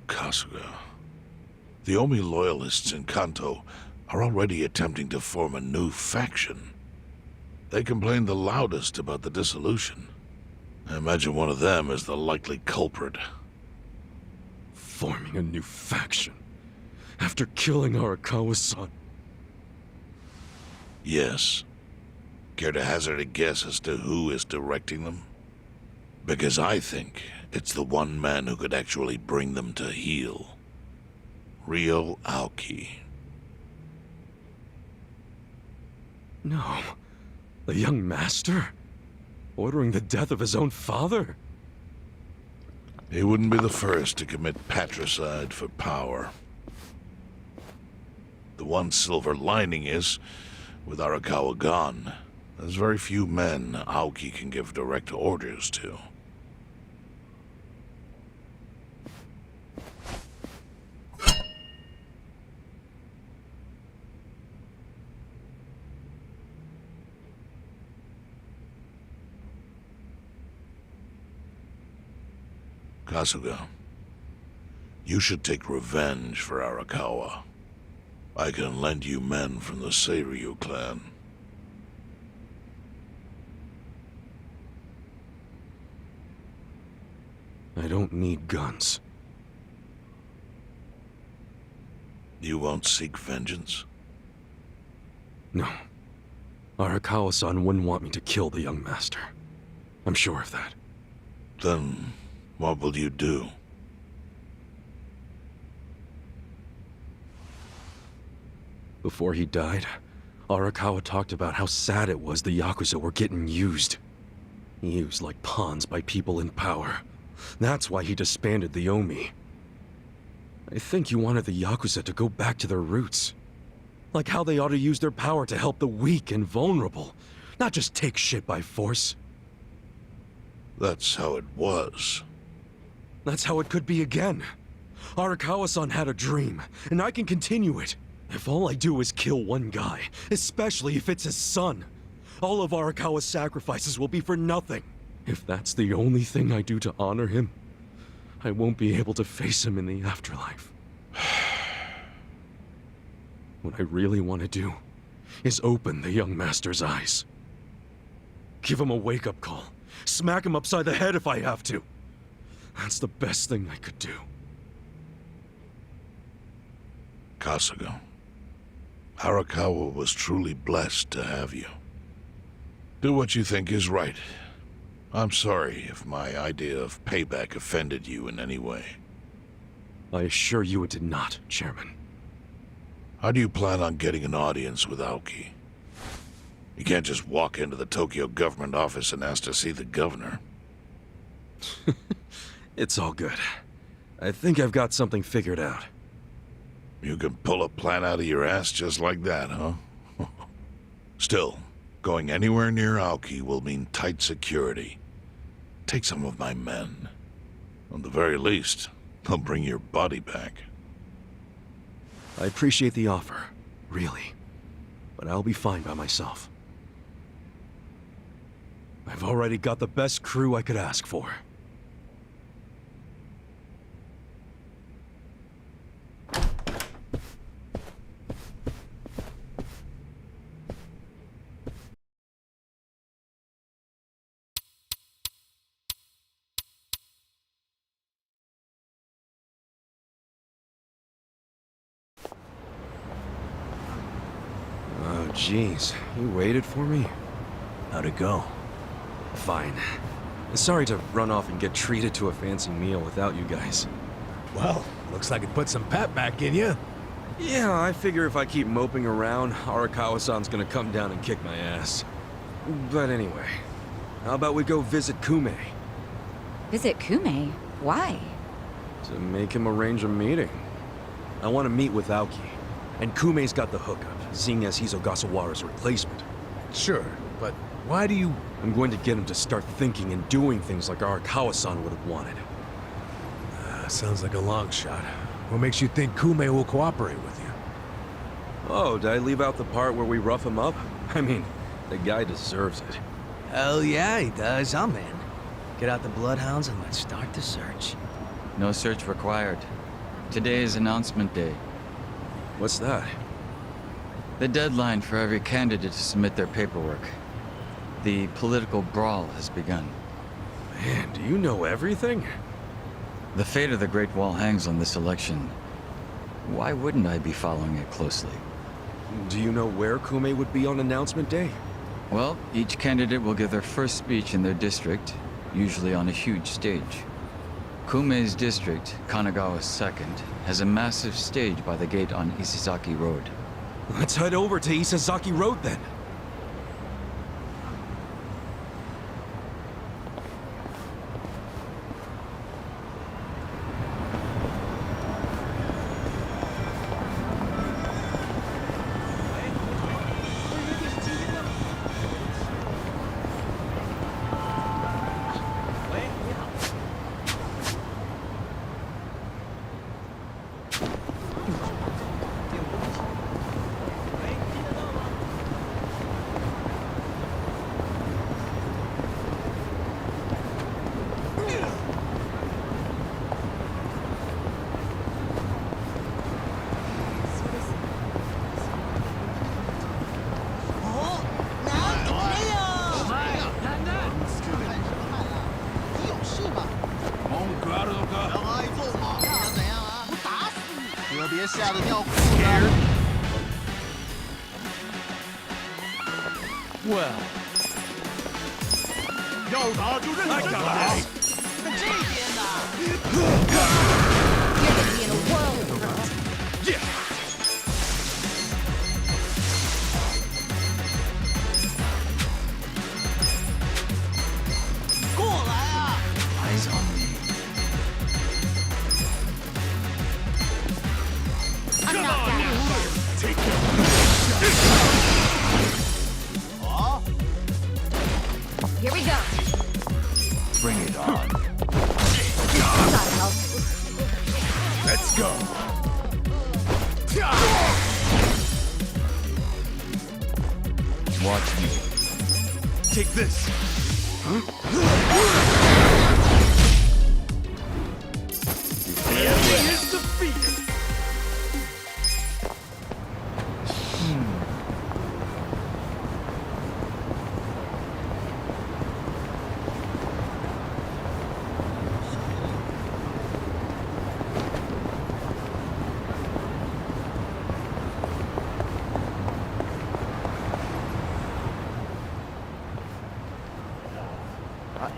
Speaker 1: Kasuga. The Omi loyalists in Kanto are already attempting to form a new faction. They complain the loudest about the dissolution. I imagine one of them is the likely culprit.
Speaker 20: Forming a new faction? After killing Arakawa-san?
Speaker 1: Yes. Care to hazard a guess as to who is directing them? Because I think it's the one man who could actually bring them to heel. Ryo Aoki.
Speaker 20: No. The young master? Ordering the death of his own father?
Speaker 1: He wouldn't be the first to commit patricide for power. The one silver lining is, with Arakawa gone, there's very few men Aoki can give direct orders to. Kasuga, you should take revenge for Arakawa. I can lend you men from the Seiryu clan.
Speaker 20: I don't need guns.
Speaker 1: You won't seek vengeance?
Speaker 20: No. Arakawa-san wouldn't want me to kill the young master. I'm sure of that.
Speaker 1: Then, what will you do?
Speaker 20: Before he died, Arakawa talked about how sad it was the Yakuza were getting used. Used like pawns by people in power. That's why he disbanded the Omi. I think he wanted the Yakuza to go back to their roots. Like how they ought to use their power to help the weak and vulnerable, not just take shit by force.
Speaker 1: That's how it was.
Speaker 20: That's how it could be again. Arakawa-san had a dream, and I can continue it. If all I do is kill one guy, especially if it's his son, all of Arakawa's sacrifices will be for nothing. If that's the only thing I do to honor him, I won't be able to face him in the afterlife. What I really want to do is open the young master's eyes. Give him a wake-up call. Smack him upside the head if I have to. That's the best thing I could do.
Speaker 1: Kasuga, Arakawa was truly blessed to have you. Do what you think is right. I'm sorry if my idea of payback offended you in any way.
Speaker 20: I assure you it did not, Chairman.
Speaker 1: How do you plan on getting an audience with Aoki? You can't just walk into the Tokyo government office and ask to see the governor.
Speaker 20: It's all good. I think I've got something figured out.
Speaker 1: You can pull a plan out of your ass just like that, huh? Still, going anywhere near Aoki will mean tight security. Take some of my men. At the very least, they'll bring your body back.
Speaker 20: I appreciate the offer, really. But I'll be fine by myself. I've already got the best crew I could ask for. Oh, jeez. You waited for me?
Speaker 3: How'd it go?
Speaker 20: Fine. Sorry to run off and get treated to a fancy meal without you guys.
Speaker 3: Well, looks like it put some pep back in you.
Speaker 20: Yeah, I figure if I keep moping around, Arakawa-san's gonna come down and kick my ass. But anyway, how about we go visit Kume?
Speaker 4: Visit Kume? Why?
Speaker 20: To make him arrange a meeting. I want to meet with Aoki. And Kume's got the hookup, seeing as he's Ogasawara's replacement.
Speaker 3: Sure, but why do you...
Speaker 20: I'm going to get him to start thinking and doing things like Arakawa-san would have wanted.
Speaker 3: Sounds like a long shot. What makes you think Kume will cooperate with you?
Speaker 20: Oh, did I leave out the part where we rough him up? I mean, the guy deserves it.
Speaker 19: Hell yeah, he does. I'm in. Get out the bloodhounds and let's start the search.
Speaker 13: No search required. Today is announcement day.
Speaker 20: What's that?
Speaker 13: The deadline for every candidate to submit their paperwork. The political brawl has begun.
Speaker 20: Man, do you know everything?
Speaker 13: The fate of the Great Wall hangs on this election. Why wouldn't I be following it closely?
Speaker 20: Do you know where Kume would be on announcement day?
Speaker 13: Well, each candidate will give their first speech in their district, usually on a huge stage. Kume's district, Kanagawa's second, has a massive stage by the gate on Isizaki Road.
Speaker 20: Let's head over to Isizaki Road then.
Speaker 21: 下的尿裤子。
Speaker 19: Well，
Speaker 21: 要打就认真打。这边呢
Speaker 4: You're gonna be in a world of hurt.
Speaker 21: 过来啊！
Speaker 11: Eyes on me.
Speaker 4: I'm not down.
Speaker 21: Take it. 好，
Speaker 4: Here we go.
Speaker 11: Bring it on.
Speaker 4: Gotta help.
Speaker 11: Let's go. Watch me.
Speaker 21: Take this. The enemy is defeated.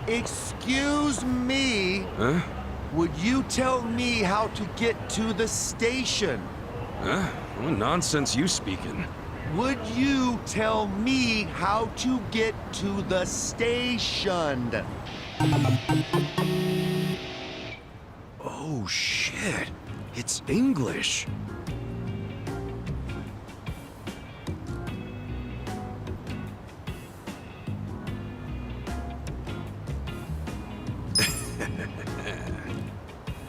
Speaker 22: Excuse me.
Speaker 20: Huh?
Speaker 22: Would you tell me how to get to the station?
Speaker 20: Huh? What nonsense you speaking?
Speaker 22: Would you tell me how to get to the station?
Speaker 20: Oh, shit. It's English.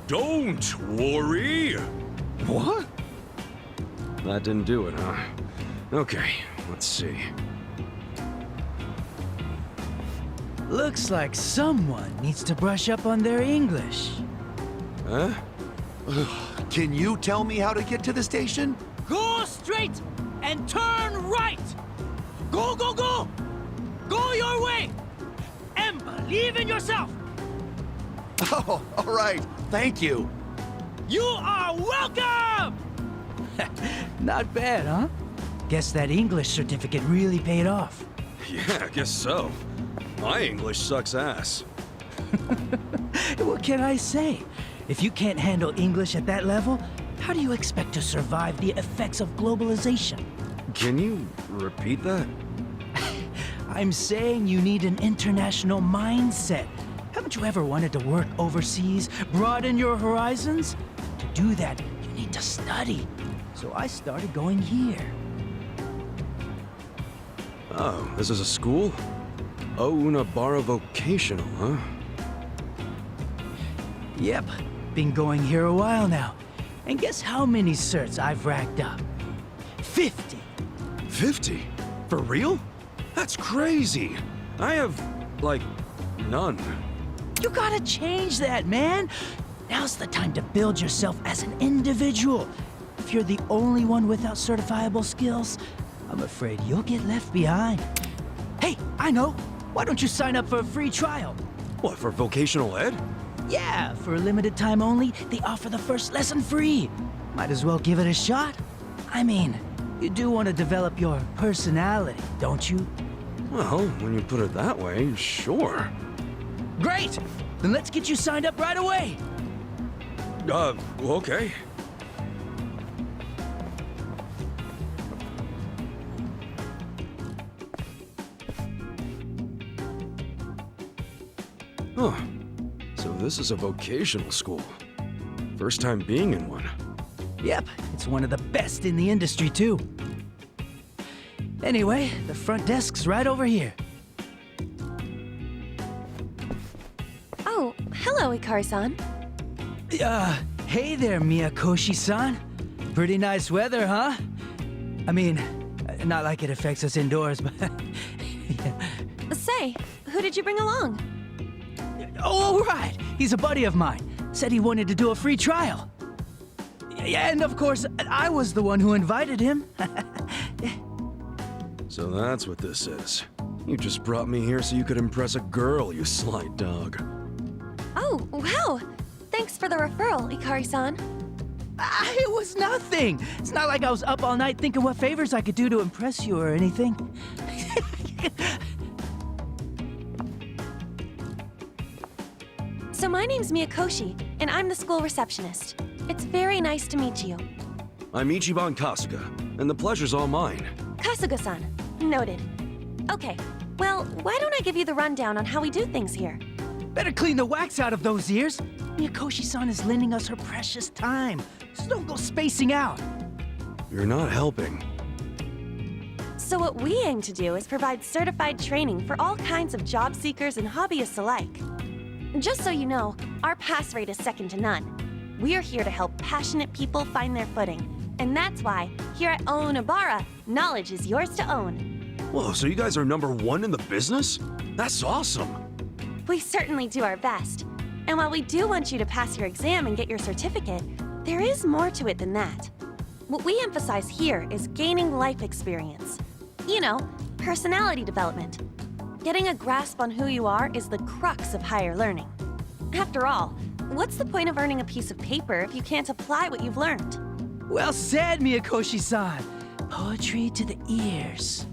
Speaker 20: Don't worry! What? That didn't do it, huh? Okay, let's see.
Speaker 19: Looks like someone needs to brush up on their English.
Speaker 20: Huh?
Speaker 22: Can you tell me how to get to the station?
Speaker 19: Go straight and turn right. Go, go, go! Go your way! And believe in yourself!
Speaker 22: Oh, all right. Thank you.
Speaker 19: You are welcome! Not bad, huh? Guess that English certificate really paid off.
Speaker 20: Yeah, I guess so. My English sucks ass.
Speaker 19: What can I say? If you can't handle English at that level, how do you expect to survive the effects of globalization?
Speaker 20: Can you repeat that?
Speaker 19: I'm saying you need an international mindset. Haven't you ever wanted to work overseas, broaden your horizons? To do that, you need to study. So I started going here.
Speaker 20: Oh, this is a school? Onabara Vocational, huh?
Speaker 19: Yep, been going here a while now. And guess how many certs I've racked up? 50.
Speaker 20: 50? For real? That's crazy. I have, like, none.
Speaker 19: You gotta change that, man. Now's the time to build yourself as an individual. If you're the only one without certifiable skills, I'm afraid you'll get left behind. Hey, I know. Why don't you sign up for a free trial?
Speaker 20: What, for vocational ed?
Speaker 19: Yeah, for a limited time only, they offer the first lesson free. Might as well give it a shot. I mean, you do want to develop your personality, don't you?
Speaker 20: Well, when you put it that way, sure.
Speaker 19: Great! Then let's get you signed up right away!
Speaker 20: Okay. Huh. So this is a vocational school. First time being in one.
Speaker 19: Yep, it's one of the best in the industry, too. Anyway, the front desk's right over here.
Speaker 23: Oh, hello, Ikari-san.
Speaker 19: Hey there, Miyakoshi-san. Pretty nice weather, huh? I mean, not like it affects us indoors, but... yeah.
Speaker 23: Say, who did you bring along?
Speaker 19: Oh, right! He's a buddy of mine. Said he wanted to do a free trial. Yeah, and of course, I was the one who invited him.
Speaker 20: So that's what this is. You just brought me here so you could impress a girl, you sly dog.
Speaker 23: Oh, wow! Thanks for the referral, Ikari-san.
Speaker 19: It was nothing. It's not like I was up all night thinking what favors I could do to impress you or anything.
Speaker 23: So my name's Miyakoshi, and I'm the school receptionist. It's very nice to meet you.
Speaker 20: I'm Ichiban Kasuga, and the pleasure's all mine.
Speaker 23: Kasuga-san. Noted. Okay, well, why don't I give you the rundown on how we do things here?
Speaker 19: Better clean the wax out of those ears. Miyakoshi-san is lending us her precious time, so don't go spacing out.
Speaker 20: You're not helping.
Speaker 23: So what we aim to do is provide certified training for all kinds of job seekers and hobbyists alike. Just so you know, our pass rate is second to none. We are here to help passionate people find their footing. And that's why, here at Onabara, knowledge is yours to own.
Speaker 20: Whoa, so you guys are #1 in the business? That's awesome.
Speaker 23: We certainly do our best. And while we do want you to pass your exam and get your certificate, there is more to it than that. What we emphasize here is gaining life experience. You know, personality development. Getting a grasp on who you are is the crux of higher learning. After all, what's the point of earning a piece of paper if you can't apply what you've learned?
Speaker 19: Well said, Miyakoshi-san. Poetry to the ears.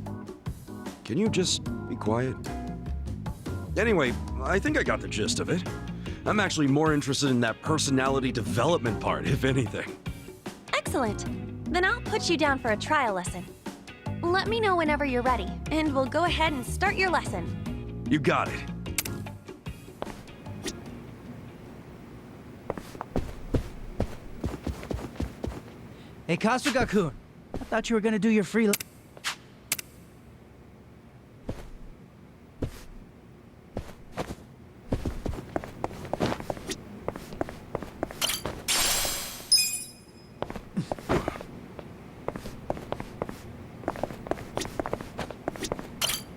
Speaker 20: Can you just be quiet? Anyway, I think I got the gist of it. I'm actually more interested in that personality development part, if anything.
Speaker 23: Excellent. Then I'll put you down for a trial lesson. Let me know whenever you're ready, and we'll go ahead and start your lesson.
Speaker 20: You got it.
Speaker 19: Hey, Kasuga-kun. I thought you were gonna do your free...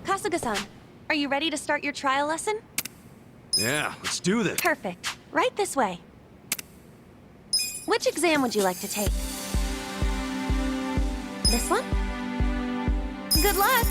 Speaker 23: Kasuga-san, are you ready to start your trial lesson?
Speaker 20: Yeah, let's do this.
Speaker 23: Perfect. Right this way. Which exam would you like to take? This one? Good luck!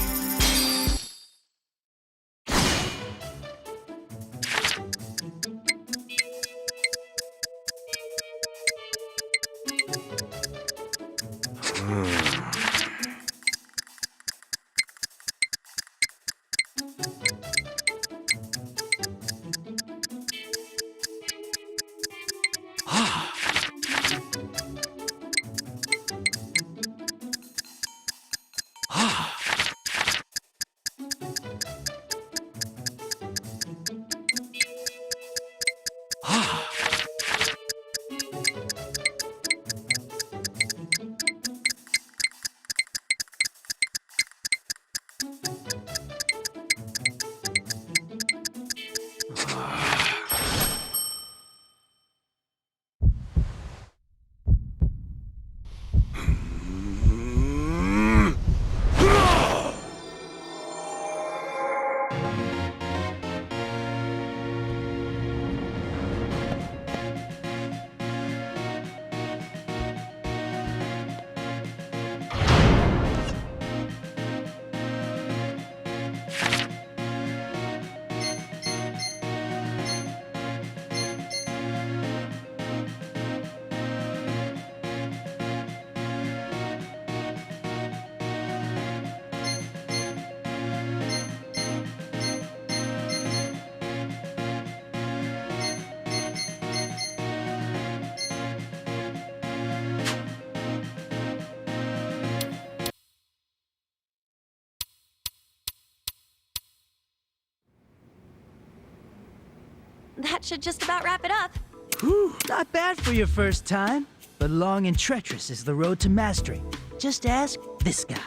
Speaker 23: That should just about wrap it up.
Speaker 19: Whew, not bad for your first time. But long and treacherous is the road to mastery. Just ask this guy.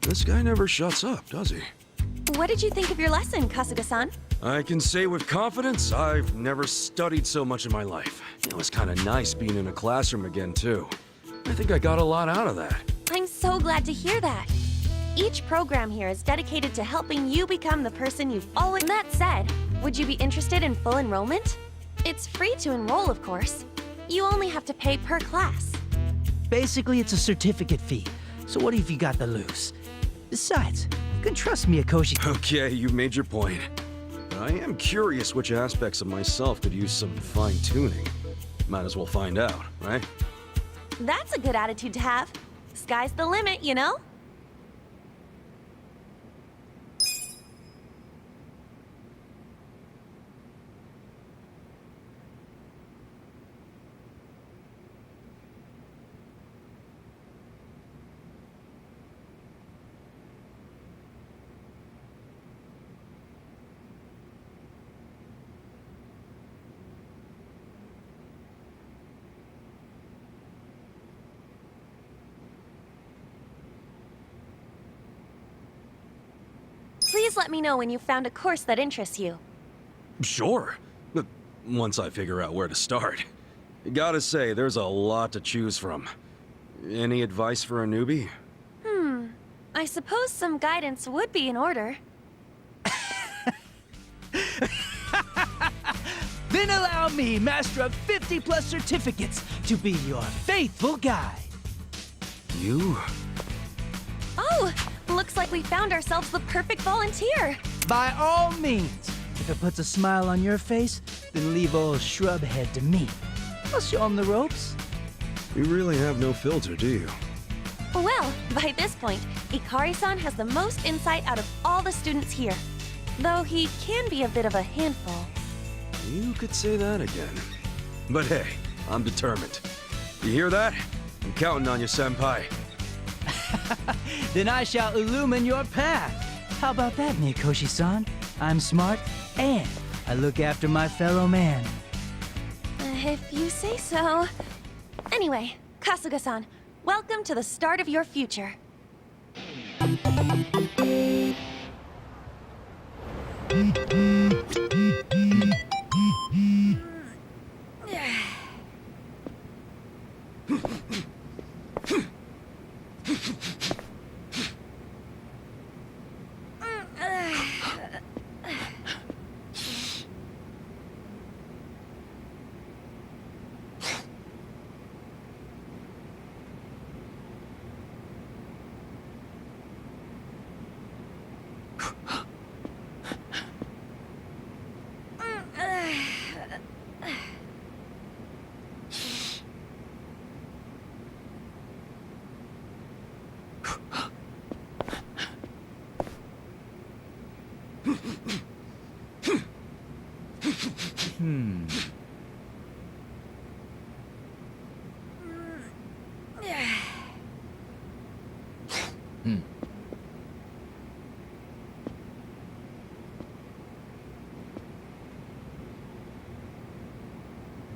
Speaker 20: This guy never shuts up, does he?
Speaker 23: What did you think of your lesson, Kasuga-san?
Speaker 20: I can say with confidence, I've never studied so much in my life. It was kind of nice being in a classroom again, too. I think I got a lot out of that.
Speaker 23: I'm so glad to hear that. Each program here is dedicated to helping you become the person you've always... That said, would you be interested in full enrollment? It's free to enroll, of course. You only have to pay per class.
Speaker 19: Basically, it's a certificate fee. So what if you got the loose? Besides, you can trust Miyakoshi.
Speaker 20: Okay, you made your point. But I am curious which aspects of myself could use some fine-tuning. Might as well find out, right?
Speaker 23: That's a good attitude to have. Sky's the limit, you know? Please let me know when you've found a course that interests you.
Speaker 20: Sure. But once I figure out where to start. Gotta say, there's a lot to choose from. Any advice for a newbie?
Speaker 23: I suppose some guidance would be in order.
Speaker 19: Then allow me, master of 50+ certificates, to be your faithful guide.
Speaker 20: You?
Speaker 23: Oh, looks like we found ourselves the perfect volunteer.
Speaker 19: By all means. If it puts a smile on your face, then leave old Shrubhead to me. I'll show him the ropes.
Speaker 20: You really have no filter, do you?
Speaker 23: Well, by this point, Ikari-san has the most insight out of all the students here. Though he can be a bit of a handful.
Speaker 20: You could say that again. But hey, I'm determined. You hear that? I'm counting on you, senpai.
Speaker 19: Then I shall illumine your path. How about that, Miyukoshi-san? I'm smart, and I look after my fellow man.
Speaker 23: If you say so. Anyway, Kasuga-san, welcome to the start of your future.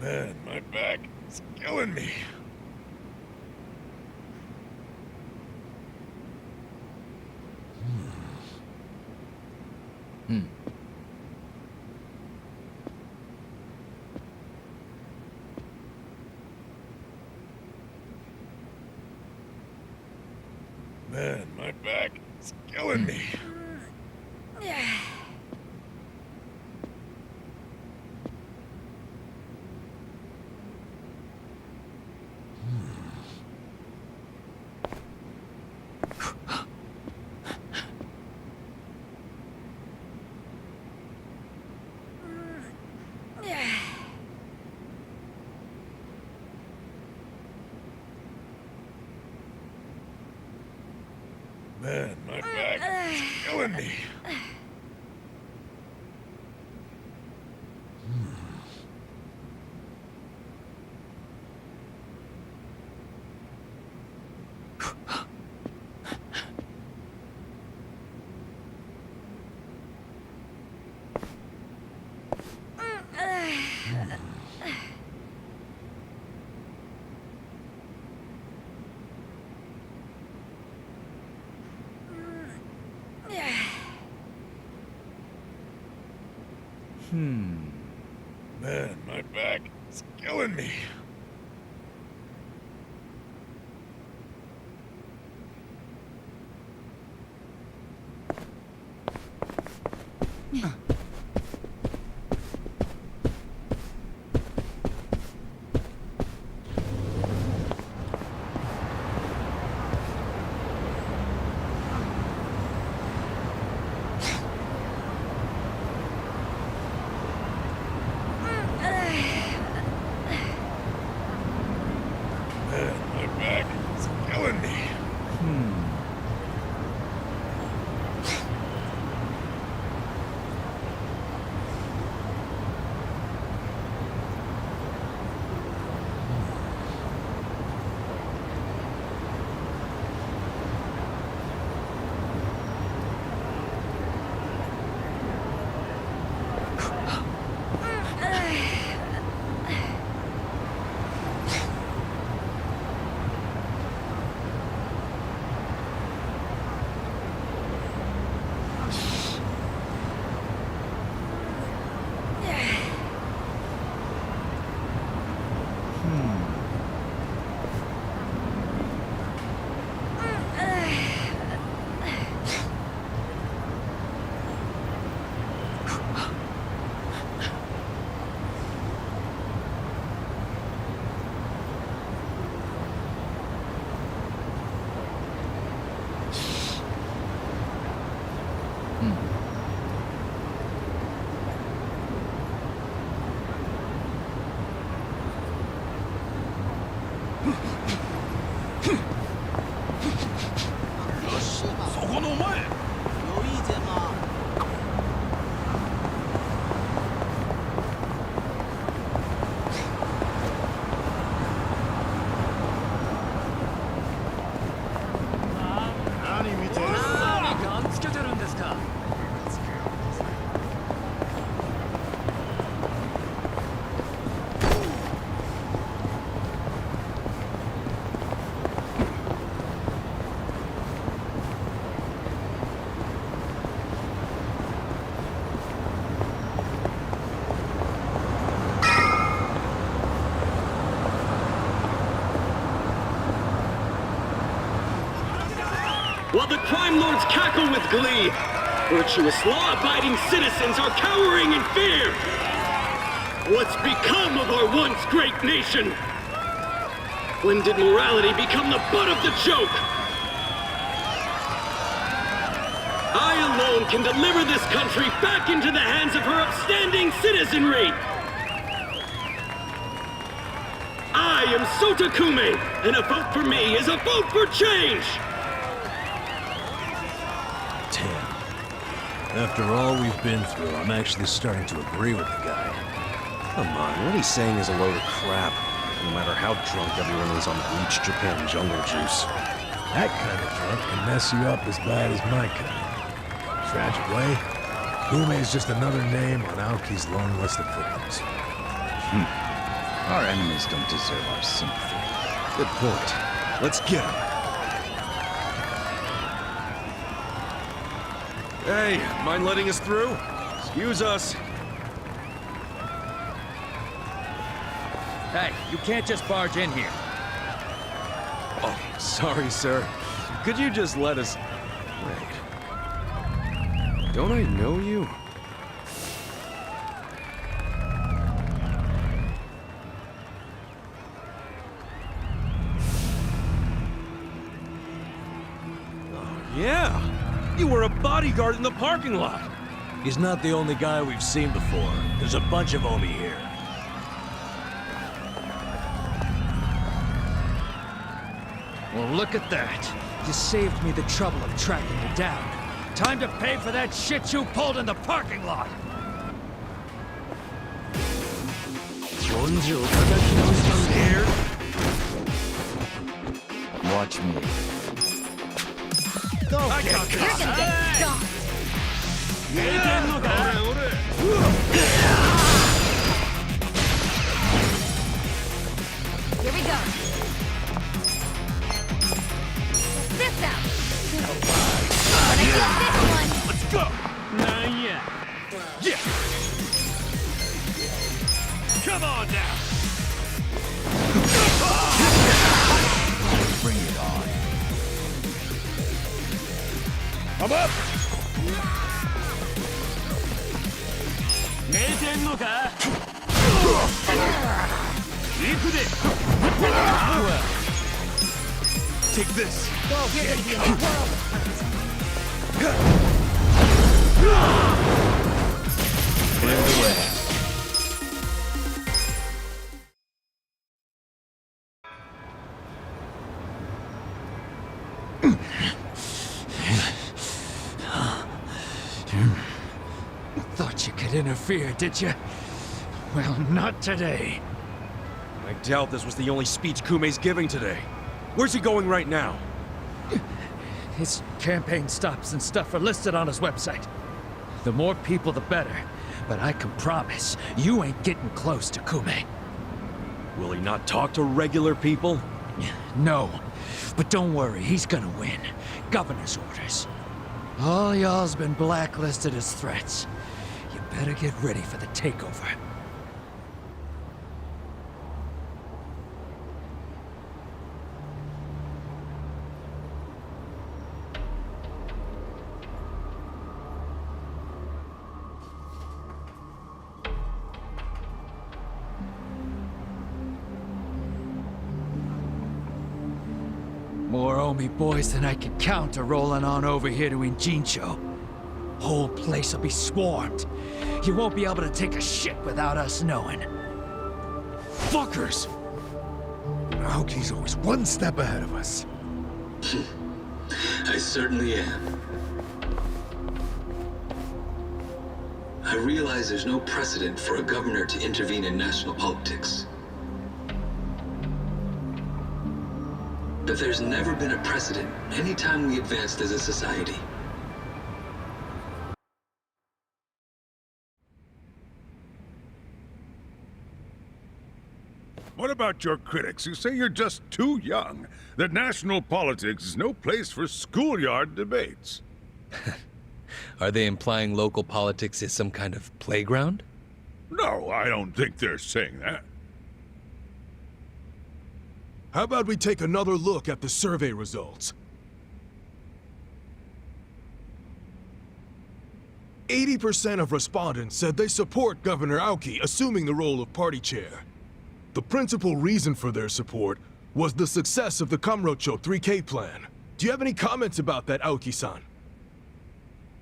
Speaker 18: Man, my back is killing me. Man, my back is killing me. Man, my back is killing me. Man, my back is killing me.
Speaker 9: the crime lords cackle with glee. Virtuous, law-abiding citizens are cowering in fear. What's become of our once great nation? When did morality become the butt of the joke? I alone can deliver this country back into the hands of her upstanding citizenry. I am Sota Kume, and a vote for me is a vote for change!
Speaker 3: After all we've been through, I'm actually starting to agree with the guy.
Speaker 20: Come on, what he's saying is a load of crap. No matter how drunk everyone is on bleach Japan jungle juice.
Speaker 6: That kind of drunk can mess you up as bad as my kind. Tragic way, Kume is just another name on Aoki's long list of victims.
Speaker 13: Our enemies don't deserve our sympathy.
Speaker 20: Good point. Let's get him. Hey, mind letting us through? Excuse us.
Speaker 17: Hey, you can't just barge in here.
Speaker 20: Oh, sorry, sir. Could you just let us... Wait. Don't I know you?
Speaker 3: Yeah!
Speaker 20: You were a bodyguard in the parking lot!
Speaker 3: He's not the only guy we've seen before. There's a bunch of Omi here.
Speaker 17: Well, look at that. You saved me the trouble of tracking you down. Time to pay for that shit you pulled in the parking lot!
Speaker 13: Watch me.
Speaker 17: Go
Speaker 21: You're gonna get stomped. Here we go. This out. Gonna get this one.
Speaker 9: Let's go! Yeah. Come on now!
Speaker 11: Bring it on.
Speaker 9: I'm up! 名店のか行くで
Speaker 20: Take this.
Speaker 21: You're gonna be in the world.
Speaker 11: Clear the way.
Speaker 17: Thought you could interfere, did you? Well, not today.
Speaker 20: I doubt this was the only speech Kume's giving today. Where's he going right now?
Speaker 17: His campaign stops and stuff are listed on his website. The more people, the better. But I can promise, you ain't getting close to Kume.
Speaker 20: Will he not talk to regular people?
Speaker 17: No. But don't worry, he's gonna win. Governor's orders. All y'all's been blacklisted as threats. You better get ready for the takeover. More Omi boys than I can count are rolling on over here to Injincho. Whole place will be swarmed. You won't be able to take a shit without us knowing.
Speaker 6: Fuckers! Aoki's always one step ahead of us.
Speaker 10: I certainly am. I realize there's no precedent for a governor to intervene in national politics. But there's never been a precedent anytime we advanced as a society.
Speaker 18: What about your critics who say you're just too young? That national politics is no place for schoolyard debates?
Speaker 14: Are they implying local politics is some kind of playground?
Speaker 18: No, I don't think they're saying that.
Speaker 2: How about we take another look at the survey results? 80% of respondents said they support Governor Aoki assuming the role of party chair. The principal reason for their support was the success of the Kamurocho 3K plan. Do you have any comments about that, Aoki-san?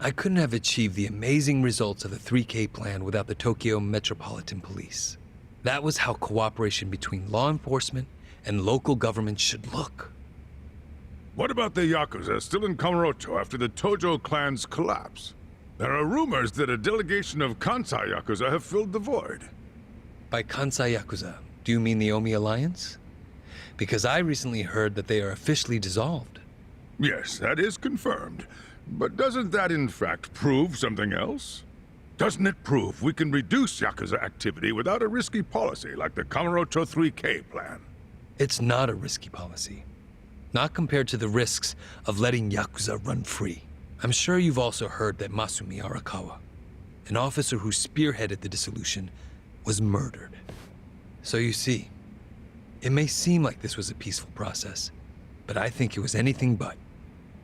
Speaker 14: I couldn't have achieved the amazing results of the 3K plan without the Tokyo Metropolitan Police. That was how cooperation between law enforcement and local government should look.
Speaker 18: What about the Yakuza still in Kamurocho after the Tojo clan's collapse? There are rumors that a delegation of Kansai Yakuza have filled the void.
Speaker 14: By Kansai Yakuza, do you mean the Omi Alliance? Because I recently heard that they are officially dissolved.
Speaker 18: Yes, that is confirmed. But doesn't that in fact prove something else? Doesn't it prove we can reduce Yakuza activity without a risky policy like the Kamurocho 3K plan?
Speaker 14: It's not a risky policy. Not compared to the risks of letting Yakuza run free. I'm sure you've also heard that Masumi Arakawa, an officer who spearheaded the dissolution, was murdered. So you see, it may seem like this was a peaceful process, but I think it was anything but.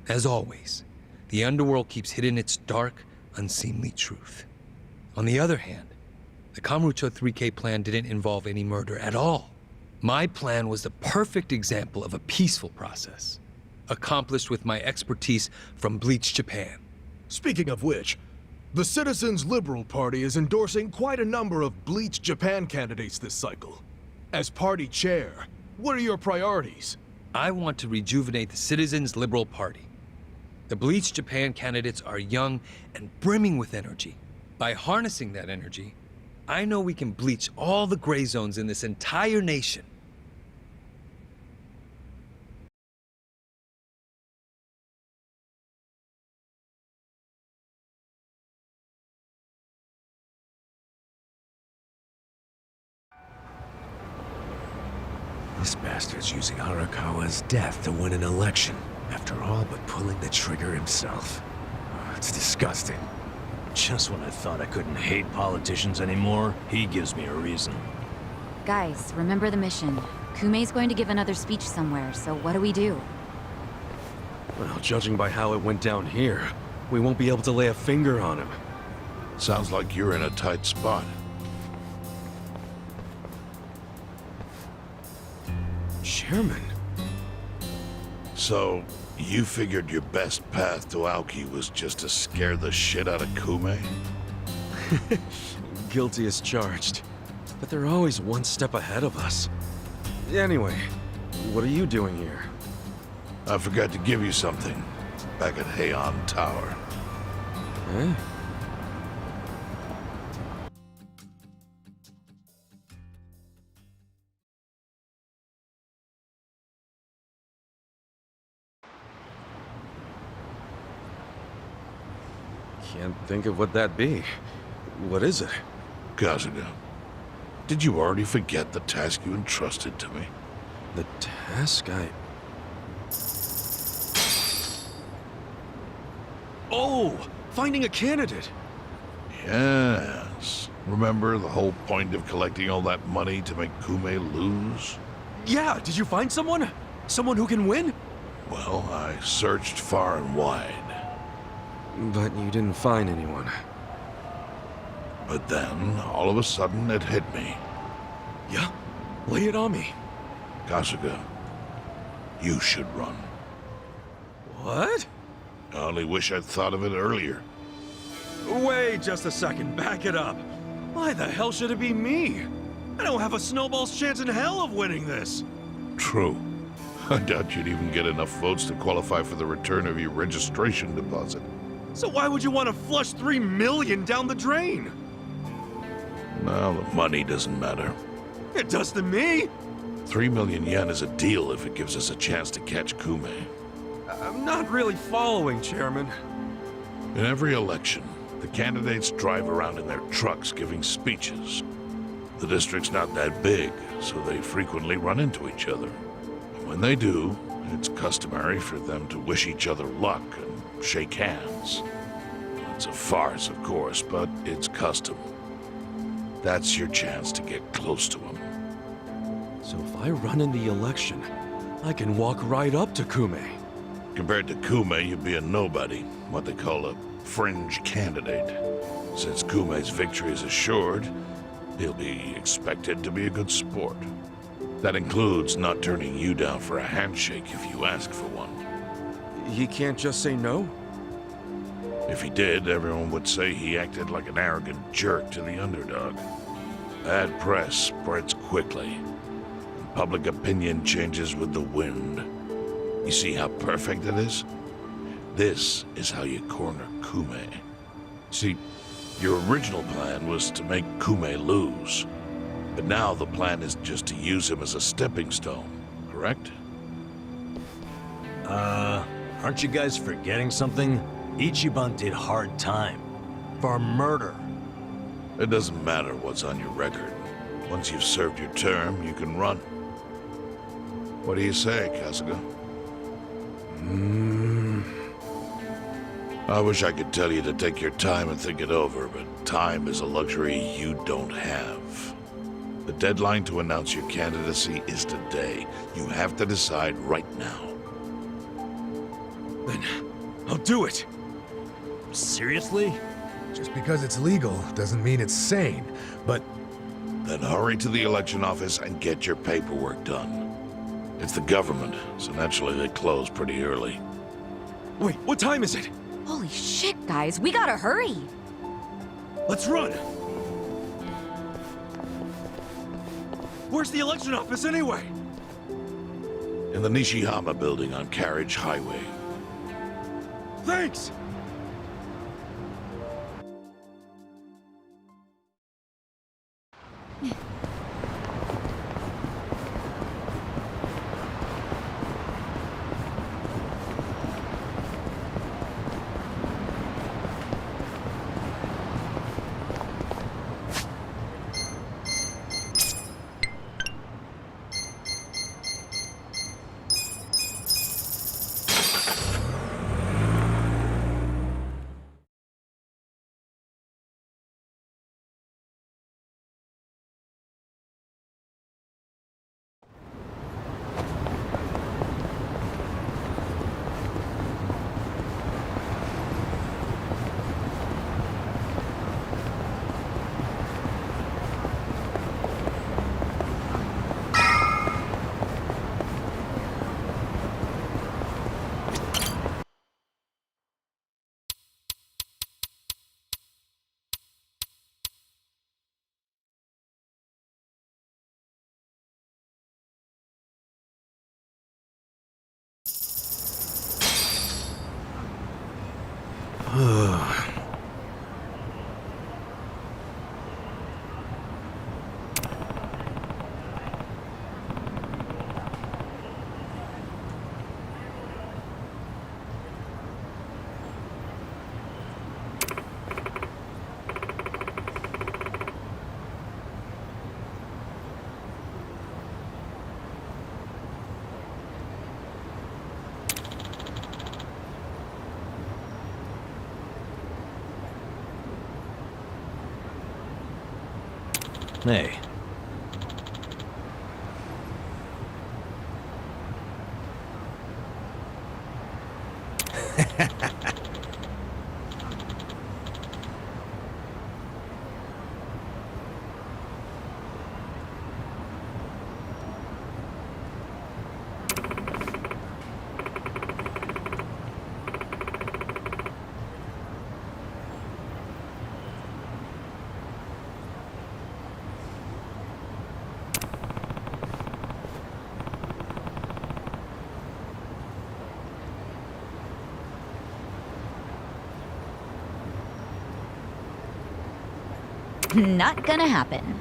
Speaker 14: As always, the underworld keeps hidden its dark, unseemly truth. On the other hand, the Kamurocho 3K plan didn't involve any murder at all. My plan was the perfect example of a peaceful process, accomplished with my expertise from Bleach Japan.
Speaker 2: Speaking of which, the Citizens Liberal Party is endorsing quite a number of Bleach Japan candidates this cycle. As party chair, what are your priorities?
Speaker 14: I want to rejuvenate the Citizens Liberal Party. The Bleach Japan candidates are young and brimming with energy. By harnessing that energy, I know we can bleach all the gray zones in this entire nation.
Speaker 6: This bastard's using Arakawa's death to win an election, after all but pulling the trigger himself. Oh, it's disgusting.
Speaker 3: Just when I thought I couldn't hate politicians anymore, he gives me a reason.
Speaker 4: Guys, remember the mission. Kumei's going to give another speech somewhere, so what do we do?
Speaker 20: Well, judging by how it went down here, we won't be able to lay a finger on him.
Speaker 1: Sounds like you're in a tight spot.
Speaker 20: Chairman.
Speaker 1: So, you figured your best path to Aoki was just to scare the shit out of Kume?
Speaker 20: Guilty as charged. But they're always one step ahead of us. Anyway, what are you doing here?
Speaker 1: I forgot to give you something back at Heian Tower.
Speaker 20: Eh? Can't think of what that'd be. What is it?
Speaker 1: Kasuga, did you already forget the task you entrusted to me?
Speaker 20: The task Oh! Finding a candidate!
Speaker 1: Yes. Remember the whole point of collecting all that money to make Kume lose?
Speaker 20: Yeah, did you find someone? Someone who can win?
Speaker 1: Well, I searched far and wide.
Speaker 20: But you didn't find anyone.
Speaker 1: But then, all of a sudden, it hit me.
Speaker 20: Yeah? Lay it on me.
Speaker 1: Kasuga, you should run.
Speaker 20: What?
Speaker 1: I only wish I'd thought of it earlier.
Speaker 20: Wait just a second, back it up. Why the hell should it be me? I don't have a snowball's chance in hell of winning this.
Speaker 1: True. I doubt you'd even get enough votes to qualify for the return of your registration deposit.
Speaker 20: So why would you want to flush 3 million down the drain?
Speaker 1: Well, the money doesn't matter.
Speaker 20: It does to me.
Speaker 1: 3 million yen is a deal if it gives us a chance to catch Kume.
Speaker 20: I'm not really following, Chairman.
Speaker 1: In every election, the candidates drive around in their trucks giving speeches. The district's not that big, so they frequently run into each other. And when they do, it's customary for them to wish each other luck and shake hands. It's a farce, of course, but it's custom. That's your chance to get close to him.
Speaker 20: So if I run in the election, I can walk right up to Kume.
Speaker 1: Compared to Kume, you'd be a nobody, what they call a
Speaker 18: fringe candidate. Since Kume's victory is assured, he'll be expected to be a good sport. That includes not turning you down for a handshake if you ask for one.
Speaker 20: He can't just say no?
Speaker 18: If he did, everyone would say he acted like an arrogant jerk to the underdog. Bad press spreads quickly, and public opinion changes with the wind. You see how perfect it is? This is how you corner Kume. See, your original plan was to make Kume lose. But now the plan is just to use him as a stepping stone, correct?
Speaker 3: Aren't you guys forgetting something? Ichiban did hard time. For murder.
Speaker 18: It doesn't matter what's on your record. Once you've served your term, you can run. What do you say, Kasuga? I wish I could tell you to take your time and think it over, but time is a luxury you don't have. The deadline to announce your candidacy is today. You have to decide right now.
Speaker 20: Then I'll do it.
Speaker 3: Seriously?
Speaker 6: Just because it's legal doesn't mean it's sane, but...
Speaker 18: Then hurry to the election office and get your paperwork done. It's the government, so naturally they close pretty early.
Speaker 20: Wait, what time is it?
Speaker 4: Holy shit, guys, we gotta hurry!
Speaker 20: Let's run! Where's the election office anyway?
Speaker 18: In the Nishihama building on Carriage Highway.
Speaker 20: Thanks!
Speaker 3: Hey.
Speaker 4: Not gonna happen.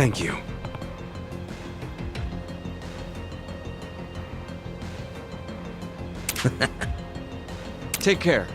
Speaker 6: Thank you.
Speaker 13: Take care.